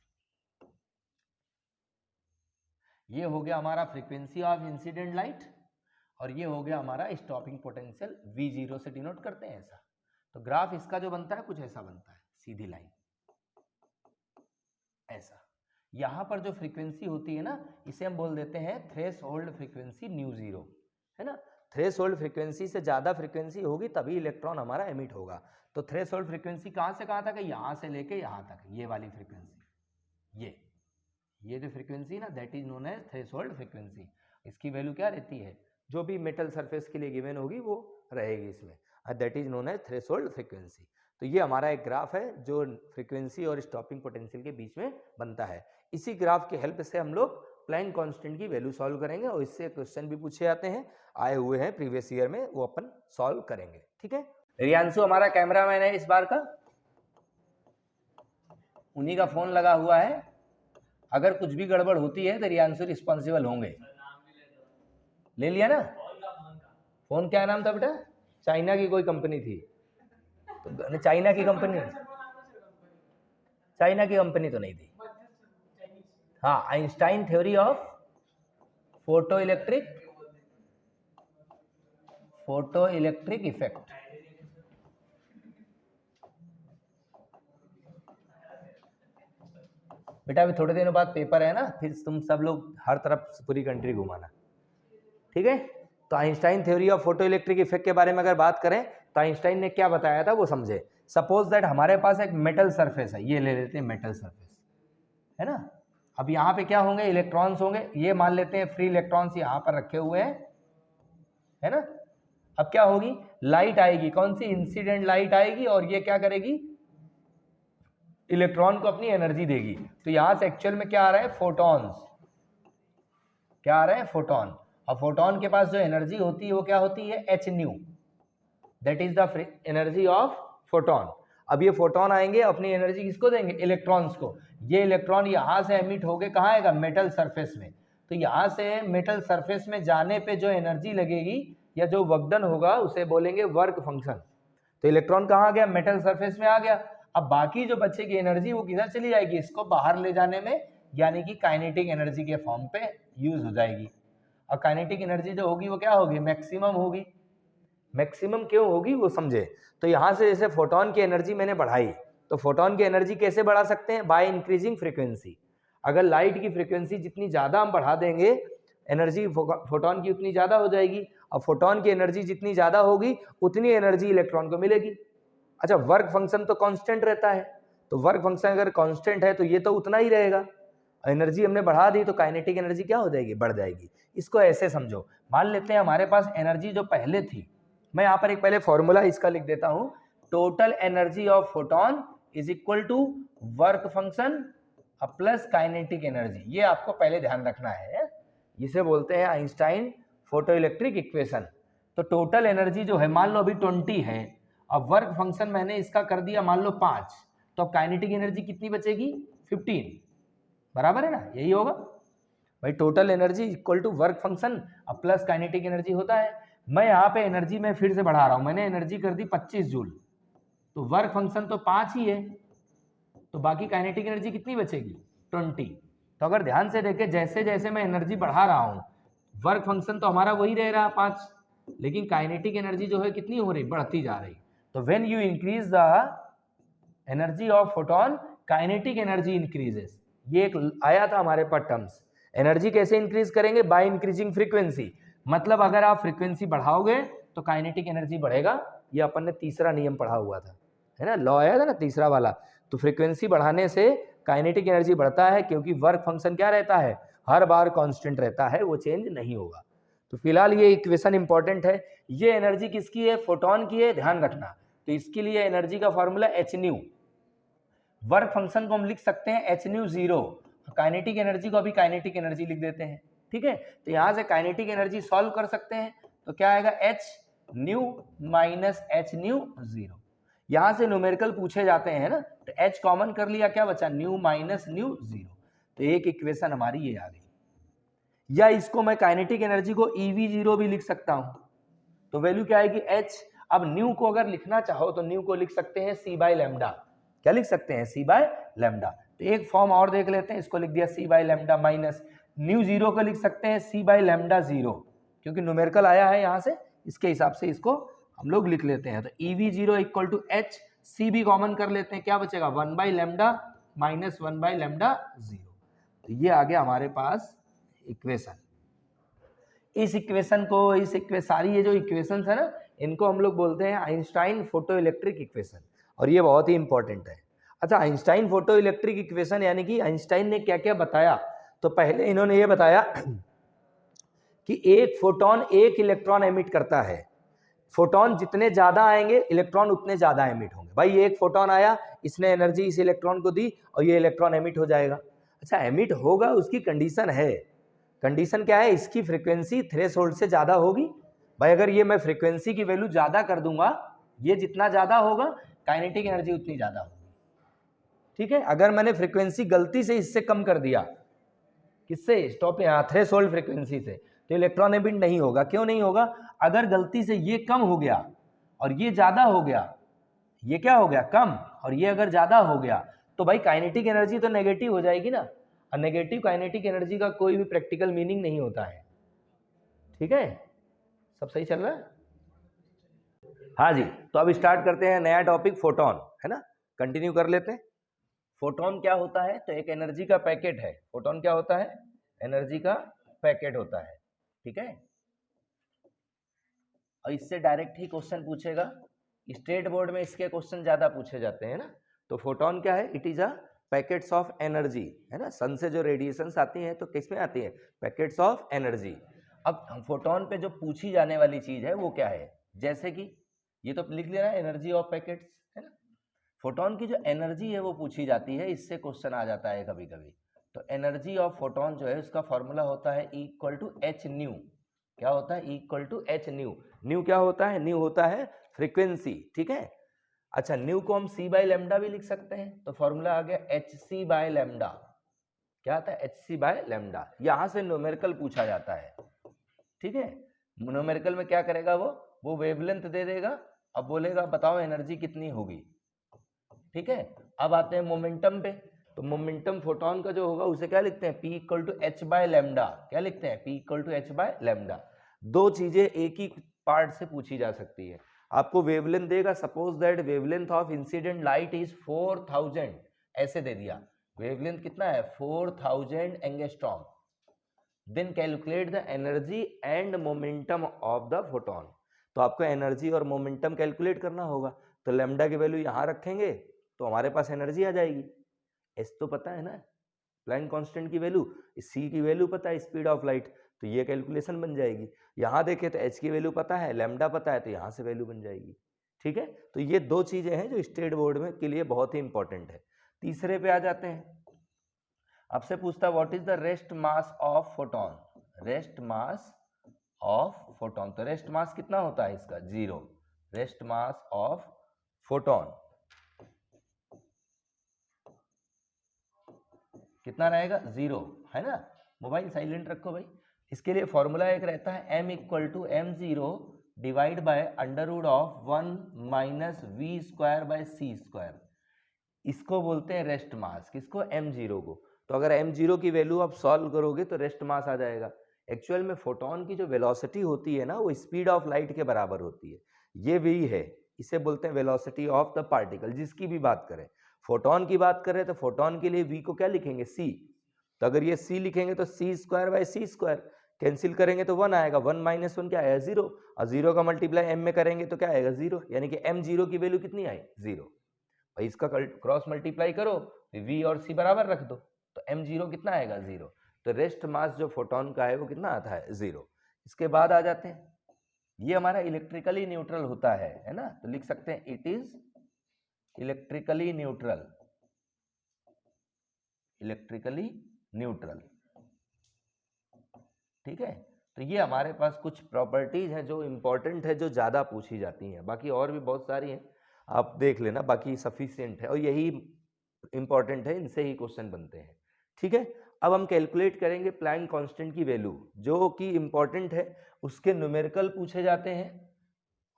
ये हो गया हमारा फ्रीक्वेंसी ऑफ इंसिडेंट लाइट और ये हो गया हमारा स्टॉपिंग पोटेंशियल, V0 से डिनोट करते हैं ऐसा। तो ग्राफ इसका जो बनता है कुछ ऐसा बनता है, सीधी लाइन ऐसा। यहां पर जो फ्रीक्वेंसी होती है ना, इसे हम बोल देते हैं थ्रेशोल्ड फ्रीक्वेंसी ν0, है ना। थ्रेशोल्ड फ्रीक्वेंसी से ज्यादा फ्रीक्वेंसी होगी तभी इलेक्ट्रॉन हमारा एमिट होगा। तो थ्रेशोल्ड फ्रीक्वेंसी कहां से कहां तक है, यहां से लेके यहां तक, ये वाली फ्रीक्वेंसी, ये जो फ्रीक्वेंसी ना, that is known as threshold frequency. इसकी वैल्यू क्या रहती है, जो भी मेटल सरफेस के लिए गिवन होगी वो रहेगी इसमें, that is known as threshold frequency. तो ये हमारा एक ग्राफ है जो फ्रीक्वेंसी और स्टॉपिंग पोटेंशियल के बीच में बनता है। इसी ग्राफ की हेल्प से हम लोग प्लैंक कांस्टेंट की वैल्यू सॉल्व करेंगे और इससे क्वेश्चन भी पूछे जाते हैं, आए हुए हैं प्रीवियस ईयर में, वो अपन सॉल्व करेंगे, ठीक है। रियांशु हमारा कैमरामैन है इस बार का, उन्हीं का फोन लगा हुआ है, अगर कुछ भी गड़बड़ होती है तो रियांशु रिस्पॉन्सिबल होंगे। ले लिया ना फोन, क्या नाम था बेटा, चाइना की कोई कंपनी थी, तो चाइना की कंपनी, चाइना की कंपनी तो नहीं थी। हाँ, Einstein theory of photo electric effect. बेटा अभी थोड़े दिनों बाद पेपर है ना, फिर तुम सब लोग हर तरफ पूरी कंट्री घुमाना, ठीक है। तो Einstein theory of photo electric effect के बारे में अगर बात करें तो आइंस्टाइन ने क्या बताया था वो समझे। सपोज दैट हमारे पास एक मेटल सरफेस है, ये ले लेते हैं मेटल सरफेस, है ना। अब यहाँ पे क्या होंगे, इलेक्ट्रॉन्स होंगे, ये मान लेते हैं फ्री इलेक्ट्रॉन्स यहाँ पर रखे हुए हैं, है ना। अब क्या होगी, लाइट आएगी, कौन सी, इंसिडेंट लाइट आएगी, और ये क्या करेगी, इलेक्ट्रॉन को अपनी एनर्जी देगी। तो यहां से एक्चुअल में क्या आ रहा है, फोटॉन्स, क्या आ रहा है, फोटॉन। और फोटॉन के पास जो एनर्जी होती है वो क्या होती है, H new, that is the energy of photon. अब ये फोटॉन आएंगे, अपनी एनर्जी किसको देंगे, इलेक्ट्रॉन्स को। ये इलेक्ट्रॉन यहां से एमिट होके कहाँ आएगा, मेटल सरफेस में। तो यहां से मेटल सरफेस में जाने पे जो एनर्जी लगेगी या जो वर्कडन होगा उसे बोलेंगे वर्क फंक्शन। तो इलेक्ट्रॉन कहाँ आ गया, मेटल सरफेस में आ गया। अब बाकी जो बचेगी एनर्जी वो किधर चली जाएगी, इसको बाहर ले जाने में, यानी कि काइनेटिक एनर्जी के फॉर्म पे यूज हो जाएगी। और काइनेटिक एनर्जी जो होगी वो क्या होगी, मैक्सिमम होगी। मैक्सिमम क्यों होगी वो समझे। तो यहां से जैसे फोटॉन की एनर्जी मैंने बढ़ाई, तो फोटॉन की एनर्जी कैसे बढ़ा सकते हैं, बाय इंक्रीजिंग फ्रीक्वेंसी। अगर लाइट की फ्रीक्वेंसी जितनी ज्यादा हम बढ़ा देंगे, एनर्जी फोटॉन की उतनी ज्यादा हो जाएगी। और फोटॉन की एनर्जी जितनी ज्यादा होगी उतनी एनर्जी इलेक्ट्रॉन को मिलेगी। अच्छा, वर्क फंक्शन तो कांस्टेंट रहता है, तो वर्क फंक्शन अगर कांस्टेंट है तो ये तो उतना ही रहेगा। एनर्जी हमने बढ़ा दी तो काइनेटिक एनर्जी क्या हो जाएगी, बढ़ जाएगी। इसको ऐसे समझो, मान लेते हैं हमारे पास एनर्जी जो पहले थी, मैं यहाँ पर एक पहले फॉर्मूला इसका लिख देता हूँ, total energy of photon is equal to work function plus kinetic energy. ये आपको पहले ध्यान रखना है, इसे बोलते हैं आइंस्टाइन फोटो इलेक्ट्रिक इक्वेशन। तो टोटल एनर्जी जो है मान लो अभी 20 है, अब वर्क फंक्शन मैंने इसका कर दिया मान लो 5, तो अब काइनेटिक एनर्जी कितनी बचेगी, 15, बराबर है ना, यही होगा भाई। Total energy equal to work function अब प्लस काइनेटिक एनर्जी होता है। मैं यहाँ पे एनर्जी में फिर से बढ़ा रहा हूँ, मैंने एनर्जी कर दी 25 जूल, तो वर्क फंक्शन तो 5 ही है, तो बाकी काइनेटिक एनर्जी कितनी बचेगी, 20। तो अगर ध्यान से देखें, जैसे जैसे मैं एनर्जी बढ़ा रहा हूँ, वर्क फंक्शन तो हमारा वही रह रहा 5, लेकिन काइनेटिक एनर्जी जो है कितनी हो रही, बढ़ती जा रही। तो when you increase the energy of photon, kinetic energy increases. ये एक आया था हमारे पास टर्म्स। एनर्जी कैसे इंक्रीज करेंगे, बाय इंक्रीजिंग फ्रीक्वेंसी। मतलब अगर आप फ्रीक्वेंसी बढ़ाओगे तो काइनेटिक एनर्जी बढ़ेगा। ये अपन ने तीसरा नियम पढ़ा हुआ था, है ना, लॉ आया था ना तीसरा वाला। तो फ्रीक्वेंसी बढ़ाने से काइनेटिक एनर्जी बढ़ता है, क्योंकि वर्क फंक्शन क्या रहता है, हर बार कांस्टेंट रहता है, वो चेंज नहीं होगा। तो फिलहाल ये इक्वेशन इंपॉर्टेंट है। ये एनर्जी किसकी है, फोटॉन की है, ध्यान रखना। तो इसके लिए एनर्जी का formula H nu, work function को हम लिख सकते हैं एच न्यू 0, काइनेटिक एनर्जी को अभी काइनेटिक एनर्जी लिख देते हैं, ठीक है। तो यहां से काइनेटिक एनर्जी सॉल्व कर सकते हैं, तो क्या आएगा, H nu minus H new 0। यहां से न्यूमेरिकल पूछे जाते हैं ना, तो एच कॉमन कर लिया, क्या बचा, न्यू माइनस न्यू 0। तो एक इक्वेशन हमारी ये आ गई। या इसको मैं काइनेटिक एनर्जी को EV0 भी लिख सकता हूं, तो वैल्यू क्या आएगी, एच। अब न्यू को अगर लिखना चाहो तो न्यू को लिख सकते हैं C बाय लैम्डा। क्या लिख सकते हैं, C बाय लैम्डा। तो एक फॉर्म और देख लेते हैं, इसको लिख दिया C bye lambda minus new 0 को लिख सकते हैं C बाय लैम्डा 0, क्योंकि न्यूमेरिकल आया है यहाँ से, इसके हिसाब से इसको हम लोग लिख लेते हैं। तो EV0 equal to H, C भी कॉमन कर लेते हैं, क्या बचेगा, 1 by lambda minus 1 by lambda 0। तो ये आ गया हमारे पास इक्वेशन। इस इक्वेशन को, सारी ये जो इक्वेशंस है ना, इनको हम लोग बोलते हैं आइंस्टाइन फोटो इलेक्ट्रिक इक्वेशन, और ये बहुत ही इंपॉर्टेंट है। अच्छा, आइंस्टाइन फोटो इलेक्ट्रिक इक्वेशन यानी कि आइंस्टाइन ने क्या क्या बताया। तो पहले इन्होंने ये बताया कि एक फोटॉन एक इलेक्ट्रॉन एमिट करता है। फोटॉन जितने ज्यादा आएंगे इलेक्ट्रॉन उतने ज्यादा एमिट होंगे। भाई एक फोटॉन आया, इसने एनर्जी इस इलेक्ट्रॉन को दी और ये इलेक्ट्रॉन एमिट हो जाएगा। अच्छा, एमिट होगा, उसकी कंडीशन है। कंडीशन क्या है, इसकी फ्रीक्वेंसी थ्रेशोल्ड से ज्यादा होगी। भाई अगर ये मैं फ्रीक्वेंसी की वैल्यू ज्यादा कर दूंगा, ये जितना ज्यादा होगा काइनेटिक एनर्जी उतनी ज्यादा होगी, ठीक है। अगर मैंने फ्रीक्वेंसी गलती से इससे कम कर दिया, किससे, स्टॉप थ्रेशोल्ड फ्रीक्वेंसी से, तो इलेक्ट्रॉन एमिट नहीं होगा। क्यों नहीं होगा, अगर गलती से ये कम हो गया और ये ज्यादा हो गया, ये क्या हो गया, कम, और ये अगर ज्यादा हो गया, तो भाई काइनेटिक एनर्जी तो नेगेटिव हो जाएगी ना, और नेगेटिव काइनेटिक एनर्जी का कोई भी प्रैक्टिकल मीनिंग नहीं होता है। ठीक है, सब सही चल रहा है? हाँ जी, तो अब स्टार्ट करते हैं नया टॉपिक फोटोन, है ना, कंटिन्यू कर लेते हैं। फोटोन क्या होता है? तो एक एनर्जी का पैकेट है। फोटोन क्या होता है? एनर्जी का पैकेट होता है। ठीक है, और इससे डायरेक्ट ही क्वेश्चन पूछेगा। स्टेट बोर्ड में इसके क्वेश्चन ज्यादा पूछे जाते हैं ना। तो फोटोन क्या है? It is a packets of energy, है ना। सन से जो रेडिएशंस आती हैं तो किस में आती है? Packets of energy. अब फोटोन पे जो पूछी जाने वाली चीज है वो क्या है? जैसे कि ये तो लिख लेना, एनर्जी ऑफ पैकेट्स, है ना। फोटोन की जो एनर्जी है वो पूछी जाती है, इससे क्वेश्चन आ जाता है कभी कभी। तो एनर्जी ऑफ फोटोन जो है उसका फॉर्मूला होता है इक्वल टू एच न्यू। क्या होता है? Equal to H nu. Nu क्या होता है? न्यू होता है फ्रीक्वेंसी। ठीक है, अच्छा, न्यू को हम सी बाय लेमडा भी लिख सकते हैं, तो फॉर्मूला आ गया एच सी बाय लेमडा। क्या आता है? H C by lambda. यहां से न्यूमेरिकल पूछा जाता है। ठीक है, न्यूमेरिकल में क्या करेगा वो वेवलेंथ दे देगा, अब बोलेगा बताओ एनर्जी कितनी होगी। ठीक है, अब आते हैं मोमेंटम पे। तो मोमेंटम फोटोन का जो होगा उसे क्या लिखते हैं? P equal to H by lambda. क्या लिखते हैं? P equal to H by lambda. दो चीजें एक ही पार्ट से पूछी जा सकती है। आपको वेवलेंथ देगा, suppose that wavelength of incident light is 4000, ऐसे दे दिया। वेवलेंथ कितना है? 4000 angstrom. Then calculate the energy and momentum of the photon. तो आपको एनर्जी और मोमेंटम कैलकुलेट करना होगा। तो लेमडा की वैल्यू यहां रखेंगे तो हमारे पास एनर्जी आ जाएगी। एस तो पता है ना, प्लैंक कांस्टेंट की वैल्यू, सी की वैल्यू पता है, स्पीड ऑफ लाइट, तो ये कैलकुलेशन बन जाएगी। यहां देखें तो एच की वैल्यू पता है, लेमडा पता है, तो यहां से वैल्यू बन जाएगी। ठीक है, तो ये दो चीजें हैं जो स्टेट बोर्ड में के लिए बहुत ही इंपॉर्टेंट है। तीसरे पे आ जाते हैं। आपसे पूछता है what is the rest mass of photon. Rest mass of photon, तो रेस्ट मास कितना होता है इसका? 0। रेस्ट मास ऑफ फोटोन कितना रहेगा? 0, है ना। मोबाइल साइलेंट रखो भाई। इसके लिए फॉर्मूला एक रहता है m equal to m0 divide by under root of 1 minus V square by C square. इसको बोलते हैं रेस्ट मास। किसको? m0 को। तो अगर m0 की वैल्यू आप सॉल्व करोगे तो रेस्ट मास आ जाएगा। एक्चुअल में फोटोन की जो वेलोसिटी होती है ना, वो स्पीड ऑफ लाइट के बराबर होती है। ये वही है, इसे बोलते हैं वेलोसिटी ऑफ द पार्टिकल। जिसकी भी बात करें, फोटोन की बात करें तो फोटोन के लिए v को क्या लिखेंगे? c। तो अगर ये c लिखेंगे तो c square by C square, cancel करेंगे तो 1 आएगा, 1 माइनस 1 क्या आएगा? 0, और 0 का मल्टीप्लाई m में करेंगे तो क्या आएगा? 0, यानी कि m0 की वैल्यू कितनी आई? 0। भाई इसका क्रॉस मल्टीप्लाई करो, v और c बराबर रख दो, तो m0 कितना आएगा? 0। तो रेस्ट मास जो फोटोन का है वो कितना आता है? 0। इसके बाद आ जाते हैं, ये हमारा इलेक्ट्रिकली न्यूट्रल होता है ना। तो लिख सकते हैं it is electrically neutral. Electrically neutral. ठीक है, तो ये हमारे पास कुछ प्रॉपर्टीज हैं जो इंपॉर्टेंट है, जो ज्यादा पूछी जाती हैं। बाकी और भी बहुत सारी हैं, आप देख लेना, बाकी सफिशिएंट है और यही इंपॉर्टेंट है, इनसे ही क्वेश्चन बनते हैं। ठीक है, अब हम कैलकुलेट करेंगे प्लैंक कांस्टेंट की वैल्यू, जो कि इंपॉर्टेंट है। उसके न्यूमेरिकल पूछे जाते हैं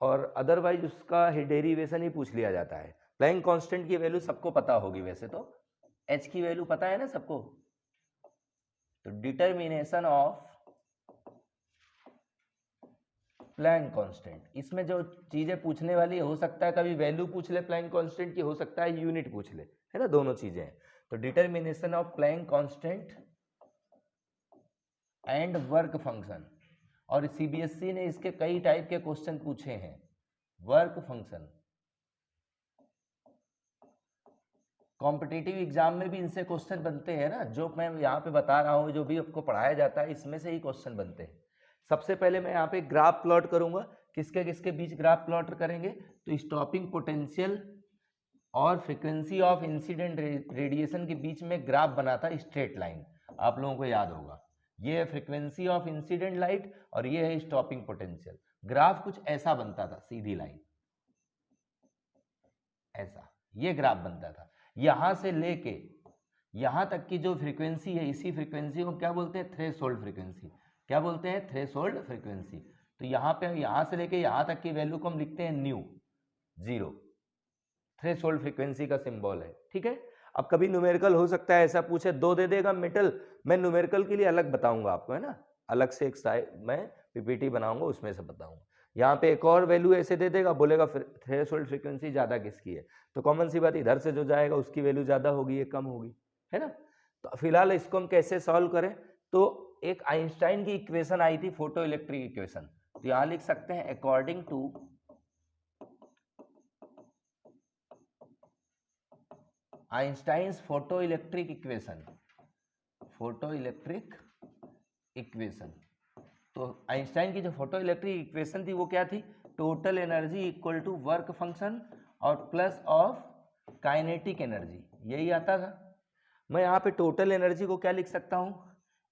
और अदरवाइज उसका डेरिवेशन ही पूछ लिया जाता है। प्लैंक कांस्टेंट की वैल्यू सबको पता होगी वैसे तो, एच की वैल्यू पता है ना सबको। तो डिटर्मिनेशन ऑफ प्लैंक कांस्टेंट, इसमें जो चीजें पूछने वाली हो सकता है कभी वैल्यू पूछ ले प्लैंक कांस्टेंट की, हो सकता है यूनिट पूछ ले, है ना, दोनों चीजें हैं। तो determination of Planck constant and work function, और सीबीएसई ने इसके कई टाइप के क्वेश्चन पूछे हैं। वर्क फंक्शन कॉम्पिटिटिव एग्जाम में भी इनसे क्वेश्चन बनते हैं ना, जो मैं यहाँ पे बता रहा हूँ, जो भी आपको पढ़ाया जाता है इसमें से ही क्वेश्चन बनते हैं। सबसे पहले मैं यहाँ पे ग्राफ प्लॉट करूंगा, किसके किसके बीच ग्राफ प्लॉट करेंगे? तो स्टॉपिंग पोटेंशियल और फ्रीक्वेंसी ऑफ इंसिडेंट रेडिएशन के बीच में ग्राफ बना था, स्ट्रेट लाइन, आप लोगों को याद होगा। ये है फ्रीक्वेंसी ऑफ इंसिडेंट लाइट और ये है स्टॉपिंग पोटेंशियल। ग्राफ कुछ ऐसा बनता था, सीधी लाइन ऐसा, ये ग्राफ बनता था। यहां से लेके यहां तक की जो फ्रीक्वेंसी है, इसी फ्रीक्वेंसी को क्या बोलते हैं? Threshold frequency. क्या बोलते हैं? Threshold frequency. तो यहाँ पे यहां से लेके यहां तक की वैल्यू को हम लिखते हैं न्यू, 0। थ्रेशोल्ड फ्रीक्वेंसी का सिंबल है। ठीक है, अब कभी न्यूमेरिकल हो सकता है ऐसा पूछे 2 दे देगा मेटल, मैं न्यूमेरिकल के लिए अलग बताऊंगा आपको, है ना, अलग से एक मैं पीपीटी बनाऊंगा उसमें से बताऊंगा। यहाँ पे एक और वैल्यू ऐसे दे देगा, बोलेगा थ्रेशोल्ड फ्रीक्वेंसी ज्यादा किसकी है, तो कॉमन सी बात इधर से जो जाएगा उसकी वैल्यू ज्यादा होगी, ये कम होगी, है ना। तो फिलहाल इसको हम कैसे सॉल्व करें, तो एक आइंस्टाइन की इक्वेशन आई थी, फोटो इलेक्ट्रिक इक्वेशन, तो यहां लिख सकते हैं according to Einstein's photo electric equation, photo electric equation. तो आइंस्टाइन की जो फोटो इलेक्ट्रिक इक्वेशन थी वो क्या थी, total energy equal to work function और प्लस ऑफ काइनेटिक एनर्जी, यही आता था। मैं यहाँ पे टोटल एनर्जी को क्या लिख सकता हूँ,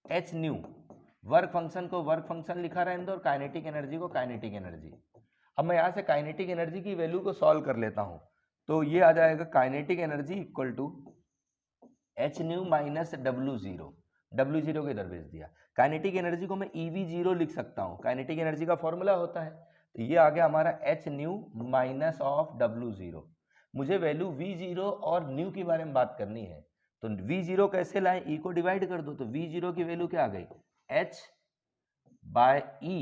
एच न्यू, वर्क फंक्शन को वर्क फंक्शन लिखा रहने दो और काइनेटिक एनर्जी को काइनेटिक एनर्जी। अब मैं यहाँ से काइनेटिक एनर्जी की वैल्यू को सॉल्व कर लेता हूँ, तो ये आ जाएगा kinetic energy equal to H nu minus W zero, W zero को इधर भेज दिया। काइनेटिक एनर्जी को मैं EV0 लिख सकता हूँ, काइनेटिक एनर्जी का फॉर्मूला होता है, तो ये आ गया हमारा H nu minus of W zero. मुझे वैल्यू V0 और न्यू के बारे में बात करनी है, तो V0 कैसे लाएं, E को डिवाइड कर दो, तो V0 की वैल्यू क्या आ गई, H बाय E,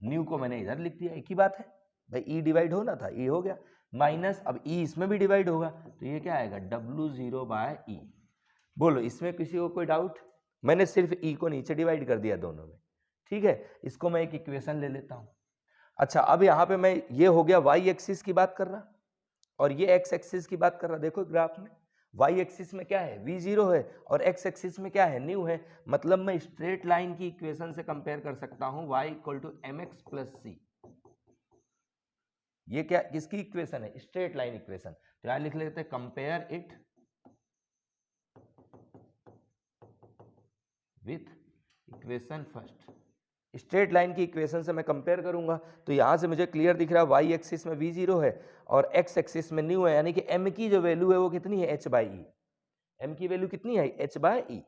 न्यू को मैंने इधर लिख दिया, एक ही बात है भाई, E डिवाइड होना था, E हो गया, माइनस अब E इसमें भी डिवाइड होगा, तो ये क्या आएगा W0 बाय E। बोलो इसमें किसी को कोई डाउट, मैंने सिर्फ E को नीचे डिवाइड कर दिया दोनों में, ठीक है, इसको मैं एक इक्वेशन ले लेता हूं। अच्छा अब यहां पे मैं, ये हो गया y एक्सिस की बात कर रहा और ये x एक्सिस की बात कर रहा, देखो ग्राफ में y एक्सिस में क्या है, V0 है और x एक्सिस में क्या है, न्यू है, मतलब मैं स्ट्रेट लाइन की इक्वेशन से कंपेयर कर सकता हूं y equal to mx plus c। ये क्या किसकी इक्वेशन है, स्ट्रेट लाइन इक्वेशन, तो यहां लिख लेते हैं compare it with equation first. Straight line की इक्वेशन से मैं कंपेयर करूंगा, तो यहां से मुझे क्लियर दिख रहा है y एक्सिस में V0 है और x एक्सिस में न्यू है, यानी कि m की जो वैल्यू है वो कितनी है, h बाई ई, m की वैल्यू कितनी है, h बाई ई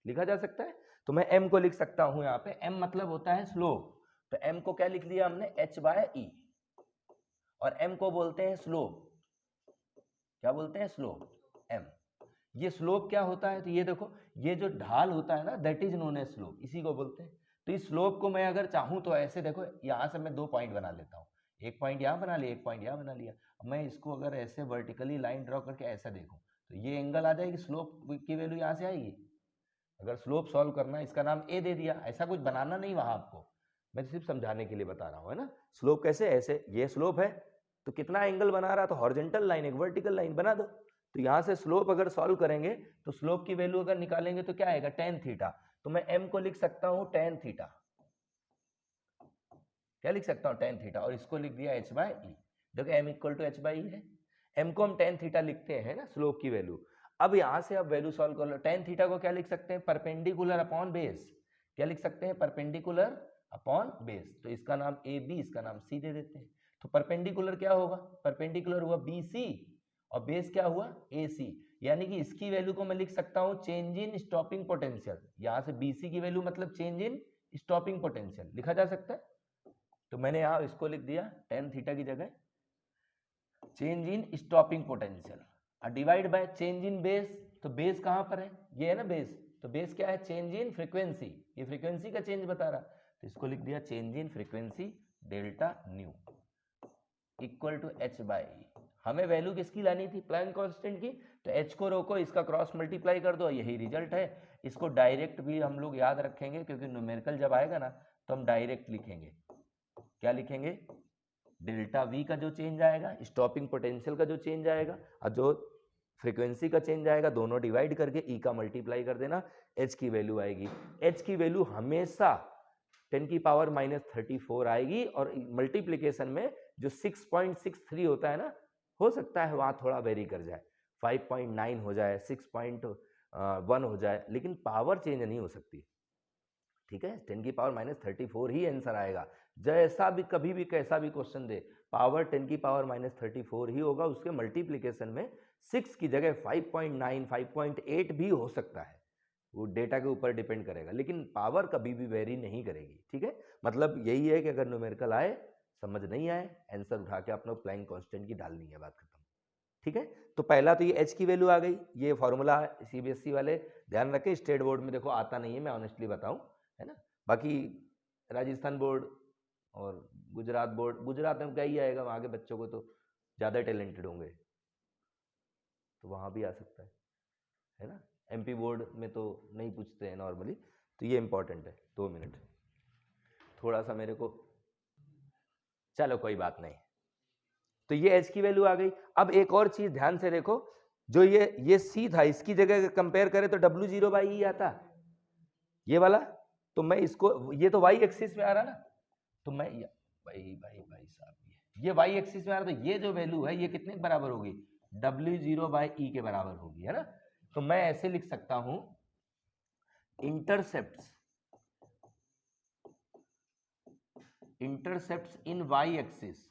लिखा जा सकता है। तो मैं m को लिख सकता हूं यहाँ पे, m मतलब होता है स्लोप, तो m को क्या लिख लिया हमने, h बाई ई, और m को बोलते हैं स्लोप, क्या बोलते हैं, स्लोप m। ये स्लोप क्या होता है, तो ये देखो ये जो ढाल होता है ना, that is known as slope, इसी को बोलते हैं। तो इस स्लोप को मैं अगर चाहूं तो ऐसे देखो, यहां से मैं 2 पॉइंट बना लेता हूं, एक पॉइंट यहां बना लिया, एक पॉइंट यहां बना लिया। अब मैं इसको अगर ऐसे वर्टिकली लाइन ड्रॉ करके ऐसा देखूं, तो ये एंगल आ जाएगी, स्लोप की वैल्यू यहां से आएगी। अगर स्लोप सॉल्व करना है, इसका नाम ए दे दिया, ऐसा कुछ बनाना नहीं वहां आपको, मैं सिर्फ समझाने के लिए बता रहा हूं, है ना। स्लोप कैसे, ऐसे ये स्लोप है तो कितना एंगल बना रहा, तो हॉरिजॉन्टल लाइन एक वर्टिकल लाइन बना दो। तो यहां से स्लोप अगर सॉल्व करेंगे तो स्लोप की वैल्यू अगर निकालेंगे तो क्या आएगा, टेन थीटा, तो मैं m को लिख सकता हूं टेन थीटा, क्या लिख सकता हूं, टेन थीटा, और इसको लिख दिया h बाई ई। देखो m equal to h by E है, m को हम टेन थीटा लिखते हैं ना स्लोप की वैल्यू। अब यहां से आप वैल्यू सॉल्व कर लो, टेन थीटा को क्या लिख सकते हैं, परपेंडिकुलर अपॉन बेस, क्या लिख सकते हैं, परपेंडिकुलर अपॉन बेस, तो इसका नाम ए बी, इसका नाम सी दे देते हैं। तो परपेंडिकुलर क्या होगा, परपेंडिकुलर हुआ बी सी और बेस क्या हुआ ए सी, यानी कि इसकी वैल्यू को मैं लिख सकता हूं चेंज इन स्टॉपिंग पोटेंशियल, यहां से BC की वैल्यू मतलब चेंज इन स्टॉपिंग पोटेंशियल लिखा जा सकता है। तो मैंने यहां इसको लिख दिया टेन थीटा की जगह चेंज इन स्टॉपिंग पोटेंशियल, और divide by change in base, तो बेस कहां पर है, ये है ना बेस, तो बेस क्या है, चेंज इन फ्रीक्वेंसी, ये फ्रीक्वेंसी का चेंज बता रहा, तो इसको लिख दिया change in frequency delta nu equal to h by E. हमें वैल्यू किसकी लानी थी, प्लैंक कांस्टेंट की, तो h को रोको, इसका क्रॉस मल्टीप्लाई कर दो, यही रिजल्ट है। इसको डायरेक्ट भी हम लोग याद रखेंगे, क्योंकि न्यूमेरिकल जब आएगा ना तो हम डायरेक्ट लिखेंगे, क्या लिखेंगे, डेल्टा वी का जो चेंज आएगा, स्टॉपिंग पोटेंशियल का जो चेंज आएगा और जो फ्रीक्वेंसी का चेंज आएगा, दोनों डिवाइड करके ई का मल्टीप्लाई कर देना, एच की वैल्यू आएगी। एच की वैल्यू हमेशा 10 की पावर -34 आएगी, और मल्टीप्लीकेशन में जो 6.63 होता है ना, हो सकता है वहां थोड़ा वेरी कर जाए, 5.9 हो जाए, 6.1 हो जाए, लेकिन पावर चेंज नहीं हो सकती, ठीक है। 10 की पावर -34 ही आंसर आएगा, जैसा भी कभी भी कैसा भी क्वेश्चन दे, पावर 10 की पावर -34 ही होगा, उसके मल्टीप्लीकेशन में 6 की जगह 5.9 5.8 भी हो सकता है, वो डेटा के ऊपर डिपेंड करेगा, लेकिन पावर कभी भी वेरी नहीं करेगी, ठीक है। मतलब यही है कि अगर न्यूमेरिकल आए, समझ नहीं आए, आंसर उठा के अपना प्लैंक कांस्टेंट की डालनी है, बात खत्म। ठीक है, तो पहला तो ये एच की वैल्यू आ गई, ये फॉर्मूला सीबीएसई वाले ध्यान रखें, स्टेट बोर्ड में देखो आता नहीं है, मैं ऑनेस्टली बताऊं, है ना। बाकी राजस्थान बोर्ड और गुजरात बोर्ड, गुजरात में क्या ही आएगा, वहाँ के बच्चों को तो ज़्यादा टैलेंटेड होंगे, तो वहाँ भी आ सकता है ना। एमपी बोर्ड में तो नहीं पूछते हैं नॉर्मली, तो ये इंपॉर्टेंट है। 2 मिनट, थोड़ा सा मेरे को, चलो कोई बात नहीं। तो ये एच की वैल्यू आ गई। अब एक और चीज ध्यान से देखो, जो ये सी था, इसकी जगह कंपेयर करें तो W0/E आता, ये वाला, तो मैं इसको, ये तो वाई एक्सिस में आ रहा ना, तो मैं भाई साहब, ये वाई एक्सिस में आ रहा, तो ये जो वैल्यू है ये कितने के बराबर होगी, W0/E के बराबर होगी, है ना। तो मैं ऐसे लिख सकता हूं, intercepts in Y axis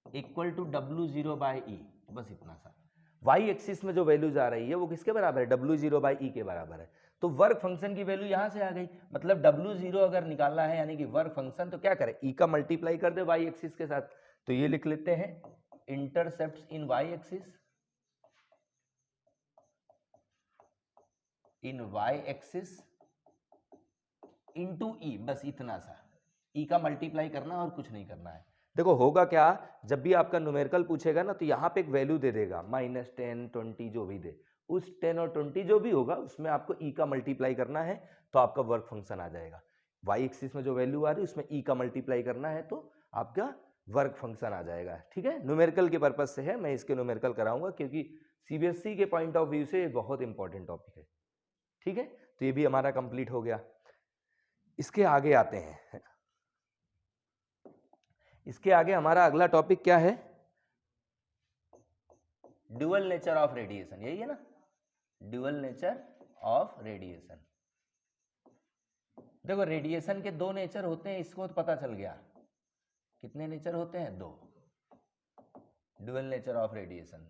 equal to W0/E, बस इतना सा। वाई एक्सिस में जो वैल्यूज आ रही है वो किसके बराबर है, W0/E के बराबर है। तो वर्क फंक्शन की वैल्यू यहां से आ गई, मतलब W0 अगर निकालना है यानी कि वर्क फंक्शन, तो क्या करें, E का मल्टीप्लाई कर दे वाई एक्सिस के साथ। तो ये लिख लेते हैं, intercepts in Y axis into E, बस इतना सा। E का मल्टीप्लाई करना और कुछ नहीं करना है। देखो होगा क्या, जब भी आपका न्यूमेरिकल पूछेगा ना, तो यहाँ पे एक वैल्यू दे देगा, -10, 20 जो भी दे, उस 10 और 20 जो भी होगा उसमें आपको E का मल्टीप्लाई करना है, तो आपका वर्क फंक्शन आ जाएगा। वाई एक्सिस में जो वैल्यू आ रही है उसमें E का मल्टीप्लाई करना है, तो आपका वर्क फंक्शन आ जाएगा। ठीक है, न्यूमेरिकल के पर्पज से है, मैं इसके न्यूमेरिकल कराऊंगा, क्योंकि सीबीएसई के पॉइंट ऑफ व्यू से बहुत इंपॉर्टेंट टॉपिक है। ठीक है, तो ये भी हमारा कंप्लीट हो गया। इसके आगे आते हैं, इसके आगे हमारा अगला टॉपिक क्या है, ड्यूअल नेचर ऑफ रेडिएशन, यही है ना, ड्यूअल नेचर ऑफ रेडिएशन। देखो रेडिएशन के 2 नेचर होते हैं, इसको तो पता चल गया, कितने नेचर होते हैं, 2। Dual nature of radiation,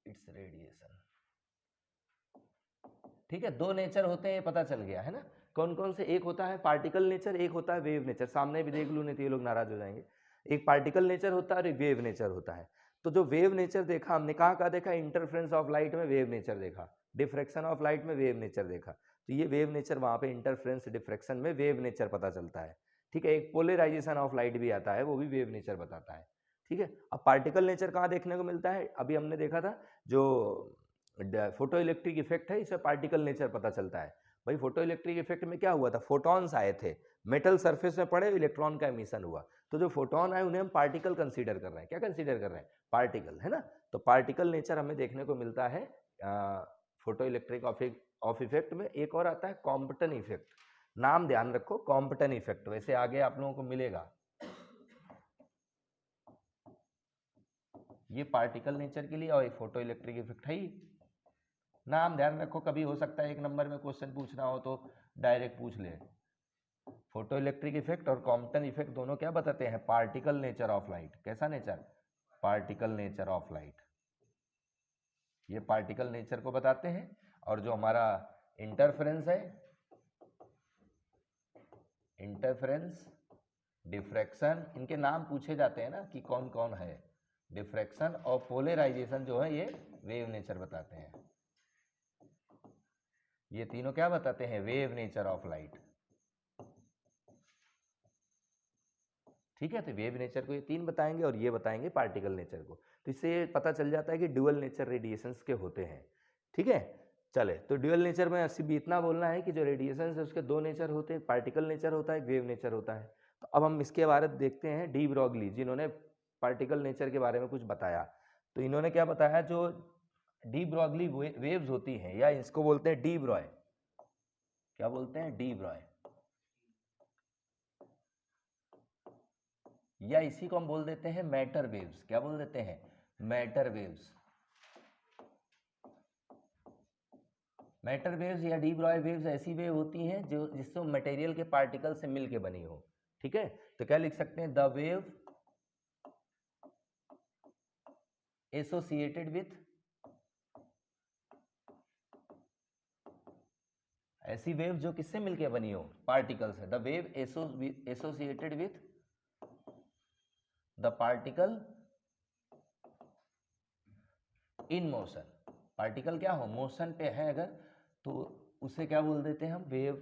it's radiation, ठीक है, 2 नेचर होते हैं, ये पता चल गया है ना। कौन कौन से, एक होता है पार्टिकल नेचर, एक होता है वेव नेचर, सामने भी देख लूं नहीं तो ये लोग नाराज हो जाएंगे। एक पार्टिकल नेचर होता है और एक वेव नेचर होता है। तो जो वेव नेचर देखा हमने, कहाँ देखा, इंटरफ्रेंस ऑफ लाइट में वेव नेचर देखा, डिफ्रैक्शन ऑफ लाइट में वेव नेचर देखा, तो ये वेव नेचर वहां पे इंटरफ्रेंस डिफ्रैक्शन में वेव नेचर पता चलता है। ठीक है, एक पोलराइजेशन ऑफ लाइट भी आता है, वो भी वेव नेचर बताता है। ठीक है, अब पार्टिकल नेचर कहाँ देखने को मिलता है, अभी हमने देखा था जो फोटो इलेक्ट्रिक इफेक्ट है, इससे पार्टिकल नेचर पता चलता है। भाई फोटो इलेक्ट्रिक इफेक्ट में क्या हुआ था, फोटॉन्स आए थे, मेटल सरफेस में पड़े, इलेक्ट्रॉन का एमिशन हुआ, तो जो फोटोन आए उन्हें हम पार्टिकल कंसीडर कर रहे हैं। क्या कंसीडर कर रहे हैं, पार्टिकल, है ना। तो पार्टिकल नेचर हमें देखने को मिलता है फोटो इलेक्ट्रिक ऑफ इफेक्ट में। एक और आता है कॉम्पटन इफेक्ट, नाम ध्यान रखो, कॉम्पटन इफेक्ट, वैसे आगे आप लोगों को मिलेगा। ये पार्टिकल नेचर के लिए और फोटो इलेक्ट्रिक इफेक्ट है ही, नाम ध्यान रखो, कभी हो सकता है 1 नंबर में क्वेश्चन पूछना हो तो डायरेक्ट पूछ ले। फोटो इलेक्ट्रिक इफेक्ट और कॉम्पटन इफेक्ट दोनों क्या बताते हैं, पार्टिकल नेचर ऑफ लाइट। कैसा nature, particle nature of light, ये पार्टिकल नेचर को बताते हैं। और जो हमारा इंटरफेरेंस है, इंटरफेरेंस, डिफ्रैक्शन, इनके नाम पूछे जाते हैं ना कि कौन कौन है, डिफ्रैक्शन और पोलराइजेशन जो है ये वेव नेचर बताते हैं। ये तीनों क्या बताते हैं, वेव नेचर ऑफ लाइट। ठीक है, तो वेव नेचर को ये 3 बताएंगे और ये बताएंगे पार्टिकल नेचर को। तो इससे पता चल जाता है कि ड्यूअल नेचर रेडिएशंस के होते हैं। ठीक है, चले, तो ड्यूअल नेचर में सिर्फ इतना बोलना है कि जो रेडिएशंस है उसके 2 नेचर होते हैं, पार्टिकल नेचर होता है, वेव नेचर होता है। तो अब हम इसके बारे में देखते हैं डी ब्रॉगली, जिन्होंने पार्टिकल नेचर के बारे में कुछ बताया। तो इन्होंने क्या बताया, जो डी ब्रॉगली वेव्स होती हैं, या इसको बोलते हैं डी ब्रॉय, क्या बोलते हैं, डी ब्रॉय, या इसी को हम बोल देते हैं मैटर वेव्स। क्या बोल देते हैं, मैटर वेव्स। मैटर वेव्स या डी ब्रॉय वेव्स ऐसी वेव होती हैं जो जिससे मटेरियल के पार्टिकल से मिलके बनी हो। ठीक है, तो क्या लिख सकते हैं, द वेव एसोसिएटेड विथ, ऐसी वेव जो किससे मिलके बनी हो, पार्टिकल से, the wave associated with the particle in motion, particle क्या हो, मोशन पे है अगर, तो उसे क्या बोल देते हैं हम, वेव,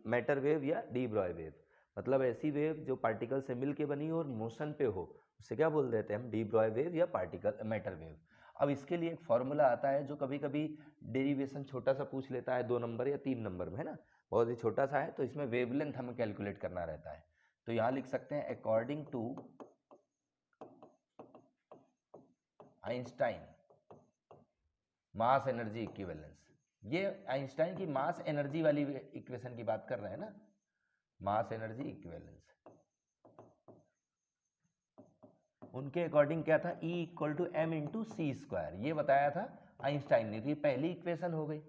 मैटर वेव या डी ब्रॉय वेव। मतलब ऐसी वेव जो पार्टिकल से मिल के बनी हो और मोशन पे हो, उसे क्या बोल देते हैं हम, डी ब्रॉय वेव या पार्टिकल मैटर वेव। अब इसके लिए एक फॉर्मूला आता है जो कभी कभी डेरिवेशन छोटा सा पूछ लेता है, 2 नंबर या 3 नंबर में, है ना, बहुत ही छोटा सा है, तो इसमें वेवलेंथ हमें कैलकुलेट करना रहता है। तो यहाँ लिख सकते हैं according to Einstein mass energy equivalence. ये आइंस्टाइन की मास एनर्जी वाली इक्वेशन की बात कर रहे हैं ना, मास एनर्जी इक्विवेलेंस। उनके अकॉर्डिंग क्या था, E equal to M into C square, ये बताया था आइंस्टाइन ने, तो ये पहली इक्वेशन हो गई।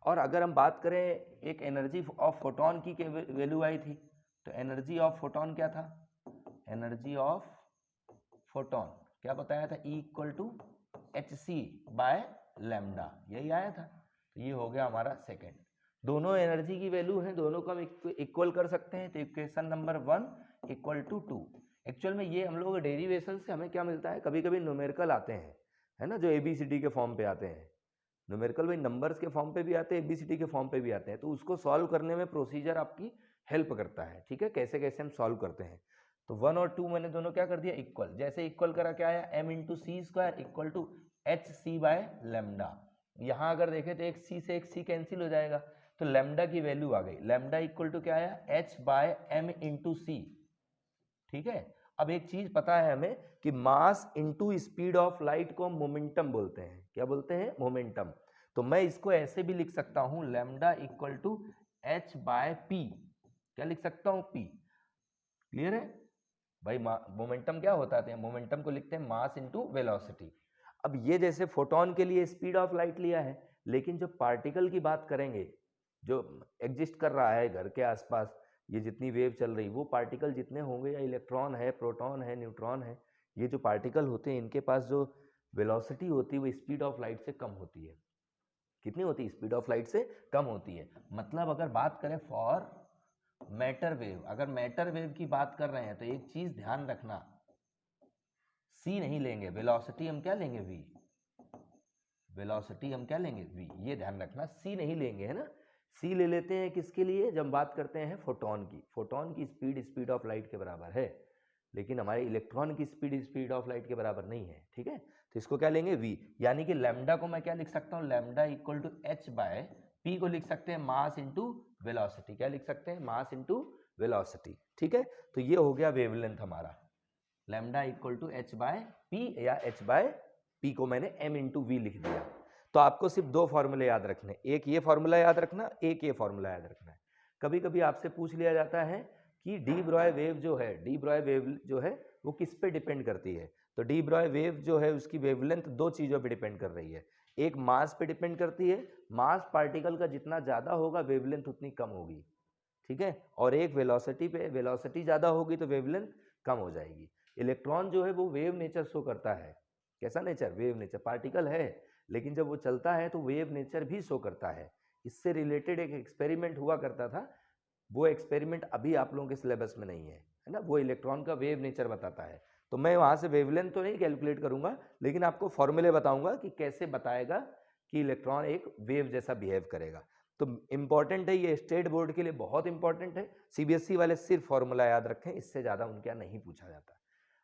और अगर हम बात करें एक एनर्जी ऑफ फोटोन की वैल्यू आई थी, तो एनर्जी ऑफ फोटोन क्या था, एनर्जी ऑफ फोटोन क्या बताया था, E equal to H C by lambda, यही आया था। तो ये हो गया हमारा सेकेंड। दोनों एनर्जी की वैल्यू है, दोनों को हम इक्वल कर सकते हैं, तो equation number 1 equal to 2। Actual में ये हम लोग डेरिवेशन से हमें क्या मिलता है, कभी कभी न्यूमेरिकल आते हैं, है ना, जो ABCD के फॉर्म पे आते हैं। न्यूमेरिकल भाई नंबर्स के फॉर्म पे भी आते हैं, ABCD के फॉर्म पे भी आते हैं, तो उसको सॉल्व करने में प्रोसीजर आपकी हेल्प करता है, ठीक है, कैसे कैसे हम सॉल्व करते हैं। तो 1 और 2 मैंने दोनों क्या कर दिया, इक्वल। जैसे इक्वल करा, क्या आया, M into C square equal to H C by lambda. यहाँ अगर देखें तो एक सी से एक सी कैंसिल हो जाएगा, तो लेमडा की वैल्यू आ गई, लेमडा इक्वल टू क्या आया, एच बाय एम इंटू सी, ठीक है। अब एक चीज पता है हमें कि mass into speed of light को मोमेंटम बोलते हैं, क्या बोलते हैं, मोमेंटम। तो मैं इसको ऐसे भी लिख सकता हूं, lambda equal to H by P, क्या लिख सकता हूं, पी। क्लियर है भाई, मोमेंटम क्या होता है, मोमेंटम को लिखते हैं मास इंटू वेलोसिटी। अब ये जैसे फोटोन के लिए स्पीड ऑफ लाइट लिया है, लेकिन जो पार्टिकल की बात करेंगे, जो एग्जिस्ट कर रहा है घर के आसपास, ये जितनी वेव चल रही, वो पार्टिकल जितने होंगे, या इलेक्ट्रॉन है, प्रोटॉन है, न्यूट्रॉन है, ये जो पार्टिकल होते हैं, इनके पास जो वेलोसिटी होती है वो स्पीड ऑफ लाइट से कम होती है। कितनी होती है, स्पीड ऑफ लाइट से कम होती है। मतलब अगर बात करें फॉर मैटर वेव, अगर मैटर वेव की बात कर रहे हैं, तो एक चीज ध्यान रखना, c नहीं लेंगे, वेलोसिटी हम क्या लेंगे, v, वेलोसिटी हम क्या लेंगे, v, ये ध्यान रखना, c नहीं लेंगे, है ना। c ले लेते हैं किसके लिए, जब बात करते हैं फोटोन की, फोटोन की स्पीड स्पीड ऑफ लाइट के बराबर है, लेकिन हमारे इलेक्ट्रॉन की स्पीड स्पीड ऑफ लाइट के बराबर नहीं है, ठीक है। तो इसको क्या लेंगे, v, यानी कि लैम्डा को मैं क्या लिख सकता हूँ, lambda equal to H by P को लिख सकते हैं मास इंटू वेलोसिटी, क्या लिख सकते हैं, मास इंटू वेलोसिटी, ठीक है। तो ये हो गया वेवलेंथ हमारा, lambda equal to H by P, या एच बाय पी को मैंने एम इंटू वी लिख दिया। तो आपको सिर्फ 2 फॉर्मूले याद रखने, एक ये फॉर्मूला याद रखना, एक ये फॉर्मूला याद रखना है। कभी कभी आपसे पूछ लिया जाता है कि डी ब्रॉय वेव जो है, डी ब्रॉय वेव जो है वो किस पे डिपेंड करती है, तो डी ब्रॉय वेव जो है उसकी वेवलेंथ 2 चीज़ों पे डिपेंड कर रही है। एक मास पे डिपेंड करती है, मास पार्टिकल का जितना ज़्यादा होगा वेवलेंथ उतनी कम होगी, ठीक है, और एक वेलोसिटी पे, वेलोसिटी ज़्यादा होगी तो वेवलेंथ कम हो जाएगी। इलेक्ट्रॉन जो है वो वेव नेचर शो करता है, कैसा नेचर, वेव नेचर, पार्टिकल है लेकिन जब वो चलता है तो वेव नेचर भी शो करता है। इससे रिलेटेड एक एक्सपेरिमेंट हुआ करता था, वो एक्सपेरिमेंट अभी आप लोगों के सिलेबस में नहीं है ना, वो इलेक्ट्रॉन का वेव नेचर बताता है। तो मैं वहाँ से वेवलेंथ तो नहीं कैलकुलेट करूँगा, लेकिन आपको फॉर्मूले बताऊँगा कि कैसे बताएगा कि इलेक्ट्रॉन एक वेव जैसा बिहेव करेगा। तो इंपॉर्टेंट है, ये स्टेट बोर्ड के लिए बहुत इंपॉर्टेंट है। CBSE वाले सिर्फ फॉर्मूला याद रखें, इससे ज़्यादा उनके यहाँ नहीं पूछा जाता।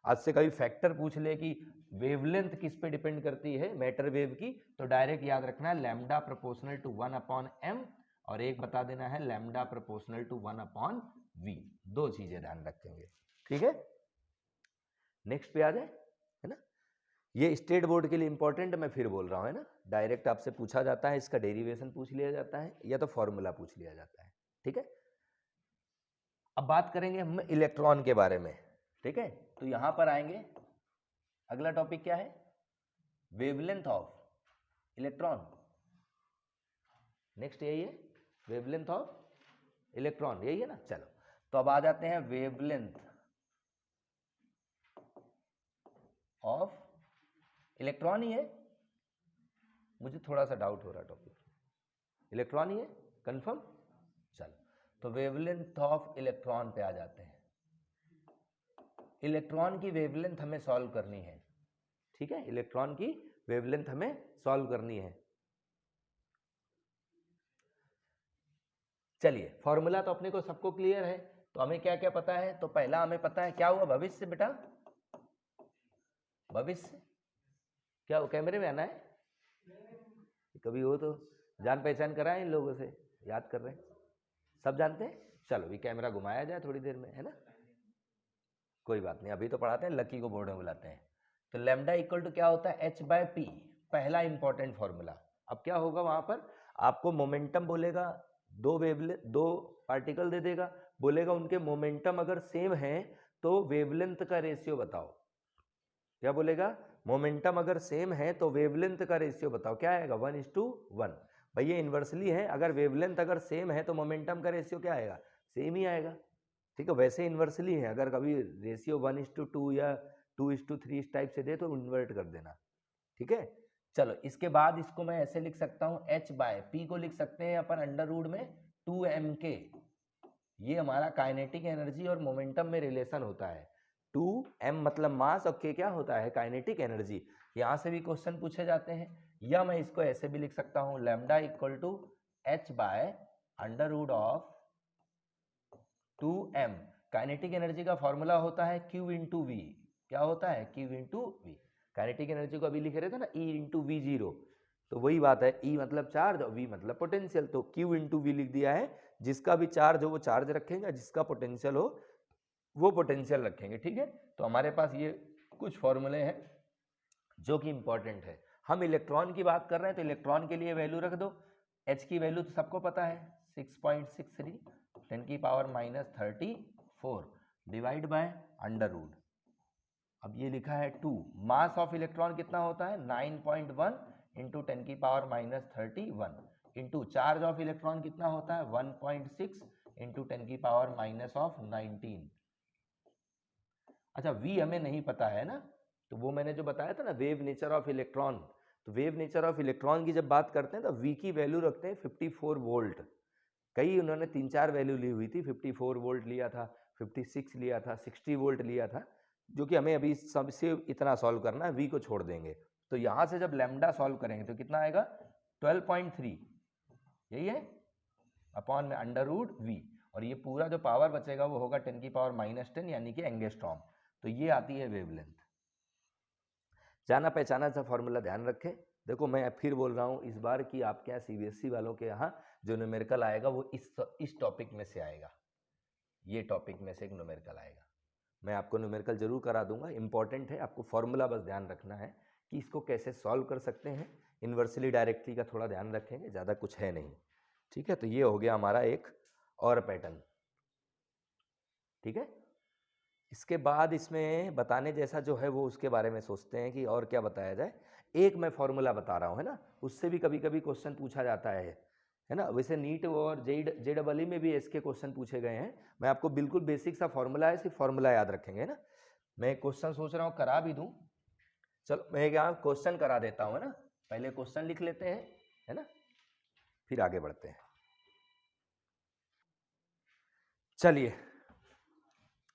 आज से कभी फैक्टर पूछ ले कि वेवलेंथ किस पे डिपेंड करती है मैटर वेव की, तो डायरेक्ट याद रखना है लैम्डा प्रोपोर्शनल टू 1/m, और एक बता देना है लैम्डा प्रोपोर्शनल टू 1/v। 2 चीजें ध्यान रखेंगे, ठीक है। नेक्स्ट पे आ जाए, है ना। ये स्टेट बोर्ड के लिए इंपॉर्टेंट, मैं फिर बोल रहा हूँ, है ना, डायरेक्ट आपसे पूछा जाता है, इसका डेरिवेशन पूछ लिया जाता है या तो फॉर्मूला पूछ लिया जाता है, ठीक है। अब बात करेंगे हम इलेक्ट्रॉन के बारे में, ठीक है। तो यहां पर आएंगे, अगला टॉपिक क्या है, वेवलेंथ ऑफ इलेक्ट्रॉन। नेक्स्ट यही है, वेवलेंथ ऑफ इलेक्ट्रॉन, यही है ना। चलो तो अब आ जाते हैं वेवलेंथ ऑफ इलेक्ट्रॉन ही है, मुझे थोड़ा सा डाउट हो रहा टॉपिक, इलेक्ट्रॉन ही है, कंफर्म। चलो तो वेवलेंथ ऑफ इलेक्ट्रॉन पे आ जाते हैं। इलेक्ट्रॉन की वेवलेंथ हमें सॉल्व करनी है, ठीक है, इलेक्ट्रॉन की वेवलेंथ हमें सॉल्व करनी है। चलिए, फॉर्मूला तो अपने को सबको क्लियर है, तो हमें क्या क्या पता है। तो पहला हमें पता है क्या हुआ, भविष्य बेटा, भविष्य क्या हो, कैमरे में आना है, कभी हो तो जान पहचान कराएं इन लोगों से, याद कर रहे हैं, सब जानते हैं। चलो ये कैमरा घुमाया जाए थोड़ी देर में, है ना, कोई बात नहीं, अभी तो पढ़ाते हैं, लकी को बोर्ड में बुलाते हैं। तो लैम्डा इक्वल टू क्या होता है, h/p, पहला इंपॉर्टेंट फॉर्मूला। अब क्या होगा वहां पर, आपको मोमेंटम बोलेगा, दो पार्टिकल दे देगा, बोलेगा उनके मोमेंटम अगर सेम है तो वेवलेंथ का रेशियो बताओ। क्या बोलेगा, मोमेंटम अगर सेम है तो वेवलेंथ का रेशियो बताओ। क्या आएगा, 1:1। भाई ये इन्वर्सली है, अगर वेवलेंथ अगर सेम है तो मोमेंटम का रेशियो क्या आएगा, सेम ही आएगा। ठीक है, वैसे इन्वर्सली है, अगर कभी रेशियो 1:2 या 2:3 इस टाइप से दे तो इन्वर्ट कर देना। ठीक है, चलो इसके बाद इसको मैं ऐसे लिख सकता हूं, h/p को लिख सकते हैं अपन अंडर रूट में 2mk। ये हमारा काइनेटिक एनर्जी और मोमेंटम में रिलेशन होता है। 2m मतलब मास और k क्या होता है, काइनेटिक एनर्जी। यहां से भी क्वेश्चन पूछे जाते हैं, या मैं इसको ऐसे भी लिख सकता हूं, लैम्डा इक्वल टू h/अंडर root of 2m। Kinetic energy का फॉर्मूला होता है Q इंटू वी। क्या होता है, Q into v. Kinetic energy को अभी लिख रहे थे ना, E इंटू वी जीरो, तो वही बात है, E मतलब चार्ज और V मतलब पोटेंशियल। तो Q इंटू वी लिख दिया है, जिसका भी चार्ज हो वो चार्ज रखेंगे, जिसका पोटेंशियल हो वो पोटेंशियल रखेंगे। ठीक है, तो हमारे पास ये कुछ फॉर्मूले हैं जो कि इंपॉर्टेंट है। हम इलेक्ट्रॉन की बात कर रहे हैं तो इलेक्ट्रॉन के लिए वैल्यू रख दो। H की वैल्यू तो सबको पता है, 6.63 10⁻34 डिवाइड बाय अंडर रूट। अब ये लिखा है 2, मास ऑफ इलेक्ट्रॉन कितना होता है, 9.1 into 10⁻31 into charge of electron कितना होता है, 1.6 इंटू 10⁻19। अच्छा, V हमें नहीं पता है ना, तो वो मैंने जो बताया था ना, वेव नेचर ऑफ इलेक्ट्रॉन, तो वेव नेचर ऑफ इलेक्ट्रॉन की जब बात करते हैं तो V की वैल्यू रखते हैं 54 वोल्ट। कई उन्होंने 3-4 वैल्यू ली हुई थी, 54 वोल्ट लिया था, 56 लिया था, 60 वोल्ट लिया था, जो कि हमें अभी सबसे इतना सॉल्व करना है, V को छोड़ देंगे। तो यहाँ से जब लैम्डा सॉल्व करेंगे तो कितना आएगा, 12.3, यही है, अपॉन में अंडर रूट V, और ये पूरा जो पावर बचेगा वो होगा 10⁻−10 यानी कि एंगस्ट्रॉम। तो ये आती है वेवलेंथ। जाना पहचाना सा फॉर्मूला ध्यान रखें। देखो मैं फिर बोल रहा हूँ, इस बार की आपके यहाँ CBSE वालों के यहाँ जो न्यूमेरिकल आएगा वो इस टॉपिक में से आएगा, ये टॉपिक में से एक न्यूमेरिकल आएगा। मैं आपको न्यूमेरिकल जरूर करा दूंगा, इंपॉर्टेंट है, आपको फॉर्मूला बस ध्यान रखना है कि इसको कैसे सॉल्व कर सकते हैं। इन्वर्सली डायरेक्टली का थोड़ा ध्यान रखेंगे, ज़्यादा कुछ है नहीं। ठीक है, तो ये हो गया हमारा एक और पैटर्न। ठीक है, इसके बाद इसमें बताने जैसा जो है वो उसके बारे में सोचते हैं कि और क्या बताया जाए। एक मैं फॉर्मूला बता रहा हूँ, है ना, उससे भी कभी कभी क्वेश्चन पूछा जाता है ना। वैसे नीट और JEE में भी इसके क्वेश्चन पूछे गए हैं। मैं आपको बिल्कुल बेसिक सा फॉर्मूला है, सिर्फ फॉर्मूला याद रखेंगे, है ना। मैं क्वेश्चन सोच रहा हूँ करा भी दूँ, चलो मैं यहाँ क्वेश्चन करा देता हूँ, है ना, पहले क्वेश्चन लिख लेते हैं, है ना, फिर आगे बढ़ते हैं। चलिए,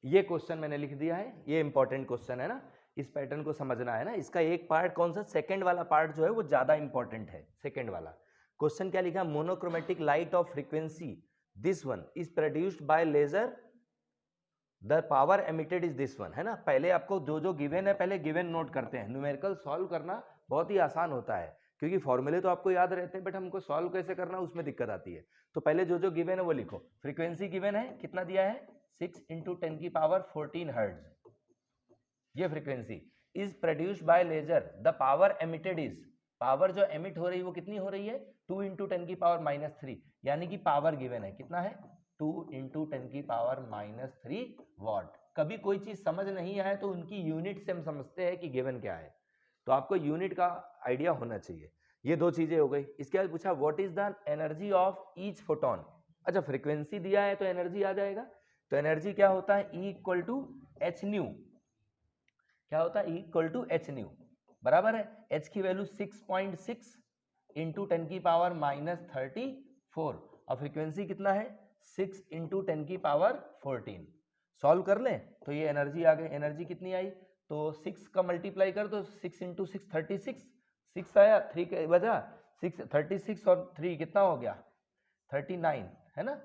ये क्वेश्चन मैंने लिख दिया है, ये इंपॉर्टेंट क्वेश्चन है ना, इस पैटर्न को समझना है ना। इसका एक पार्ट कौन सा, सेकंड वाला पार्ट जो है वो ज्यादा इंपॉर्टेंट है। सेकंड वाला क्वेश्चन क्या लिखा, monochromatic light of frequency this one is produced by laser, the power emitted is this one, है ना। पहले आपको जो जो गिवन है पहले गिवन नोट करते हैं। न्यूमेरिकल सॉल्व करना बहुत ही आसान होता है, क्योंकि फॉर्मूले तो आपको याद रहते हैं, बट हमको सॉल्व कैसे करना उसमें दिक्कत आती है। तो पहले जो जो गिवन है वो लिखो। फ्रीक्वेंसी गिवन है, कितना दिया है, 6 × 10⁻14 हर्ट्ज, ये frequency. Is produced by laser, the power emitted is, power जो एमिट हो रही है वो कितनी हो रही है, 2 × 10⁻−3, यानी कि पावर गिवन है कितना है, 2 × 10⁻−3 वॉट। कभी कोई चीज समझ नहीं आए तो उनकी यूनिट से हम समझते हैं कि गिवन क्या है, तो आपको यूनिट का आइडिया होना चाहिए। ये दो चीजें हो गई। इसके बाद पूछा what is the energy of each photon. अच्छा, फ्रीक्वेंसी दिया है तो एनर्जी आ जाएगा, तो एनर्जी क्या होता है, E = h न्यू। क्या होता है, E = h न्यू, बराबर है h की वैल्यू 6.6 × 10⁻34, और फ्रीक्वेंसी कितना है, 6 × 10⁻14। सॉल्व कर लें तो ये एनर्जी आ गई। एनर्जी कितनी आई, तो 6 का मल्टीप्लाई कर दो, 6 × 6 36, 6 आया, 3 के बजा 6, 36 और 3 कितना हो गया 39 है ना।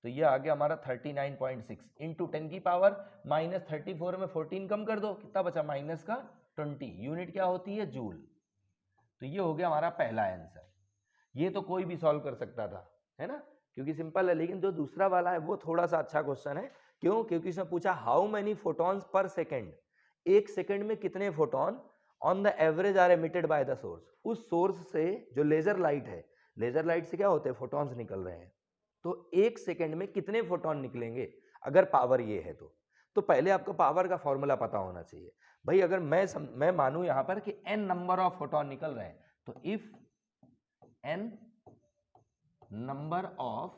तो ये आ गया हमारा 39.6 इंटू 10 की पावर माइनस 34 में 14 कम कर दो, कितना बचा माइनस का 20, यूनिट क्या होती है जूल। तो ये हो गया हमारा पहला आंसर। ये तो कोई भी सॉल्व कर सकता था है ना, क्योंकि सिंपल है। लेकिन जो दूसरा वाला है वो थोड़ा सा अच्छा क्वेश्चन है। क्यों? क्योंकि इसमें पूछा how many photons per second, एक सेकेंड में कितने photon on the average are emitted by the source. उस सोर्स से जो लेजर लाइट है, लेजर लाइट से क्या होते हैं फोटॉन्स निकल रहे हैं, तो एक सेकेंड में कितने फोटोन निकलेंगे अगर पावर ये है तो पहले आपको पावर का फॉर्मूला पता होना चाहिए भाई। अगर मैं मानूं यहां पर कि n नंबर ऑफ फोटोन निकल रहे हैं, तो if n number of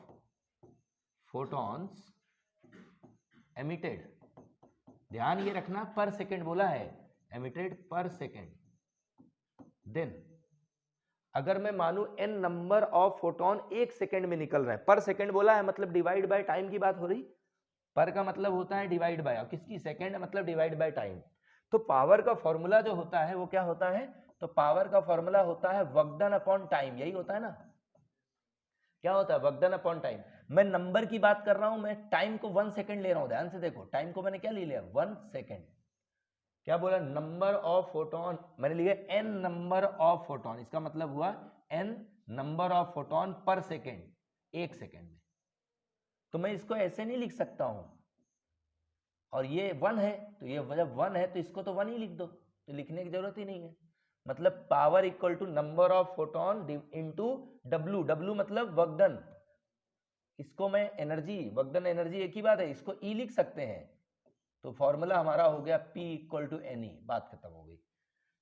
photons emitted, ध्यान ये रखना पर सेकेंड बोला है, एमिटेड पर सेकेंड, देन अगर मैं मानूं n नंबर ऑफ फोटोन एक सेकेंड में निकल रहे हैं, पर सेकेंड बोला है मतलब डिवाइड बाय टाइम की बात हो रही, पर का मतलब होता है डिवाइड बाय, किसकी सेकेंड मतलब डिवाइड बाय टाइम। तो पावर का फॉर्मूला जो होता है वो क्या होता है, तो पावर का फॉर्मूला होता है वर्क डन अपॉन टाइम, यही होता है ना। क्या होता है वर्क डन अपॉन टाइम। मैं नंबर की बात कर रहा हूं, मैं टाइम को 1 सेकेंड ले रहा हूं, ध्यान से देखो टाइम को मैंने क्या ले लिया 1 सेकेंड। क्या बोला नंबर ऑफ फोटोन, मैंने लिया n नंबर ऑफ फोटोन, इसका मतलब हुआ n नंबर ऑफ फोटोन पर सेकेंड, एक सेकेंड में। तो मैं इसको ऐसे नहीं लिख सकता हूं, और ये 1 है तो ये जब 1 है तो इसको तो 1 ही लिख दो, तो लिखने की जरूरत ही नहीं है। मतलब power equal to number of photon into W, W मतलब वर्क डन, इसको मैं एनर्जी, वर्क डन एनर्जी एक ही बात है, इसको ई लिख सकते हैं। तो फॉर्मूला हमारा हो गया P equal to N E, बात खत्म हो गई।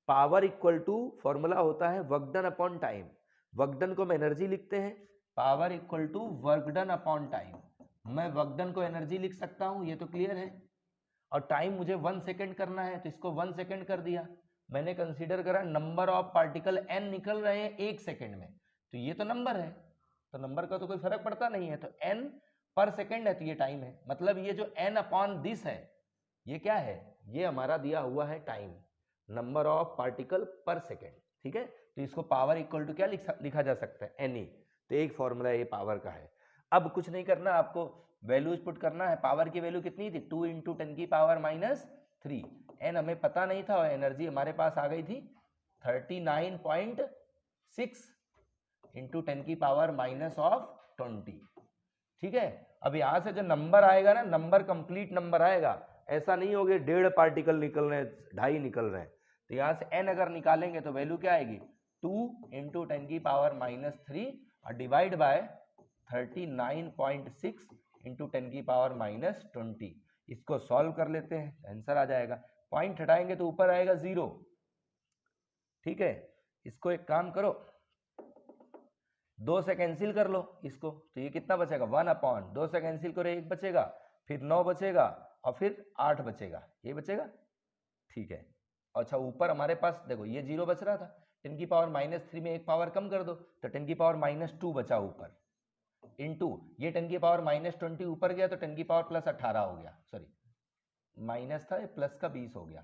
पावर इक्वल टू फॉर्मूला होता है work done upon time, work done को हम एनर्जी लिखते हैं, power equal to work done upon time, मैं वर्क डन को एनर्जी लिख सकता हूं, ये तो क्लियर है। और टाइम मुझे 1 सेकेंड करना है तो इसको 1 सेकेंड कर दिया। मैंने कंसीडर करा नंबर ऑफ पार्टिकल n निकल रहे हैं एक सेकेंड में, तो ये तो नंबर है, तो नंबर का तो कोई फर्क पड़ता नहीं है, तो n पर सेकेंड है तो ये टाइम है। मतलब ये जो n अपॉन दिस है ये क्या है, ये हमारा दिया हुआ है टाइम, नंबर ऑफ पार्टिकल पर सेकेंड, ठीक है। तो इसको पावर इक्वल टू क्या लिखा जा सकता है एन ई, तो एक फॉर्मूला ये पावर का है। अब कुछ नहीं करना, आपको वैल्यूज पुट करना है। पावर की वैल्यू कितनी थी 2 इंटू 10 की पावर माइनस 3, एन हमें पता नहीं था और एनर्जी हमारे पास आ गई थी 39.6 इंटू 10 की पावर माइनस ऑफ 20, ठीक है। अब यहां से जो नंबर आएगा ना, नंबर कंप्लीट नंबर आएगा, ऐसा नहीं होगा 1.5 पार्टिकल निकल रहे हैं 2.5 निकल रहे हैं। तो यहां से n अगर निकालेंगे तो वैल्यू क्या आएगी 2 इंटू 10 की पावर माइनस 3 और डिवाइड बाय 39.6 इंटू 10 की पावर माइनस 20। इसको सॉल्व कर लेते हैं, आंसर आ जाएगा। पॉइंट हटाएंगे तो ऊपर आएगा 0, ठीक है। इसको एक काम करो, 2 से कैंसिल कर लो इसको, तो ये कितना बचेगा 1 अपॉन 2 से कैंसिल करो 1 बचेगा, फिर 9 बचेगा और फिर 8 बचेगा, ये बचेगा, ठीक है। अच्छा ऊपर हमारे पास देखो ये 0 बच रहा था, 10 की पावर माइनस 3 में एक पावर कम कर दो तो 10 की पावर माइनस 2 बचा ऊपर, इनटू ये 10 की पावर माइनस 20 ऊपर गया तो 10 की पावर प्लस 18 हो गया, सॉरी माइनस था प्लस का 20 हो गया,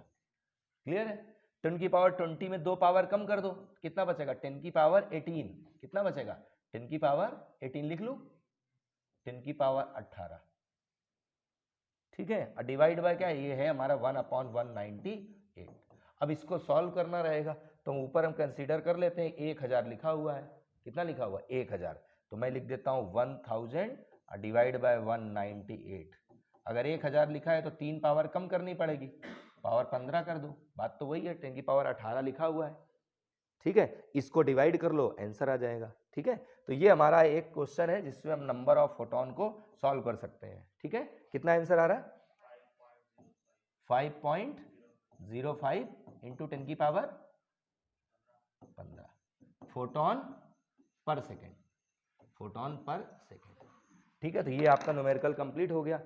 क्लियर है। 10 की पावर 20 में 2 पावर कम कर दो, कितना बचेगा 10 की पावर 18, कितना बचेगा 10 की पावर 18 लिख लूं 10 की पावर 18, ठीक है। और डिवाइड बाय क्या ये है हमारा 1 अपॉन 198। अब इसको सॉल्व करना रहेगा तो ऊपर हम कंसीडर कर लेते हैं 1000 लिखा हुआ है, कितना लिखा हुआ 1000, तो मैं लिख देता हूं 1000 और डिवाइड बाय 198। अगर 1000 लिखा है तो 3 पावर कम करनी पड़ेगी, पावर 15 कर दो, बात तो वही है, 10 की पावर 18 लिखा हुआ है, ठीक है। इसको डिवाइड कर लो आंसर आ जाएगा, ठीक है। तो ये हमारा एक क्वेश्चन है जिसमें हम नंबर ऑफ फोटोन को सॉल्व कर सकते हैं, ठीक है। कितना आंसर आ रहा है 5.05 इंटू 10 की पावर 15 फोटोन पर सेकेंड, फोटोन पर सेकेंड, ठीक है। तो ये आपका न्यूमेरिकल कंप्लीट हो गया।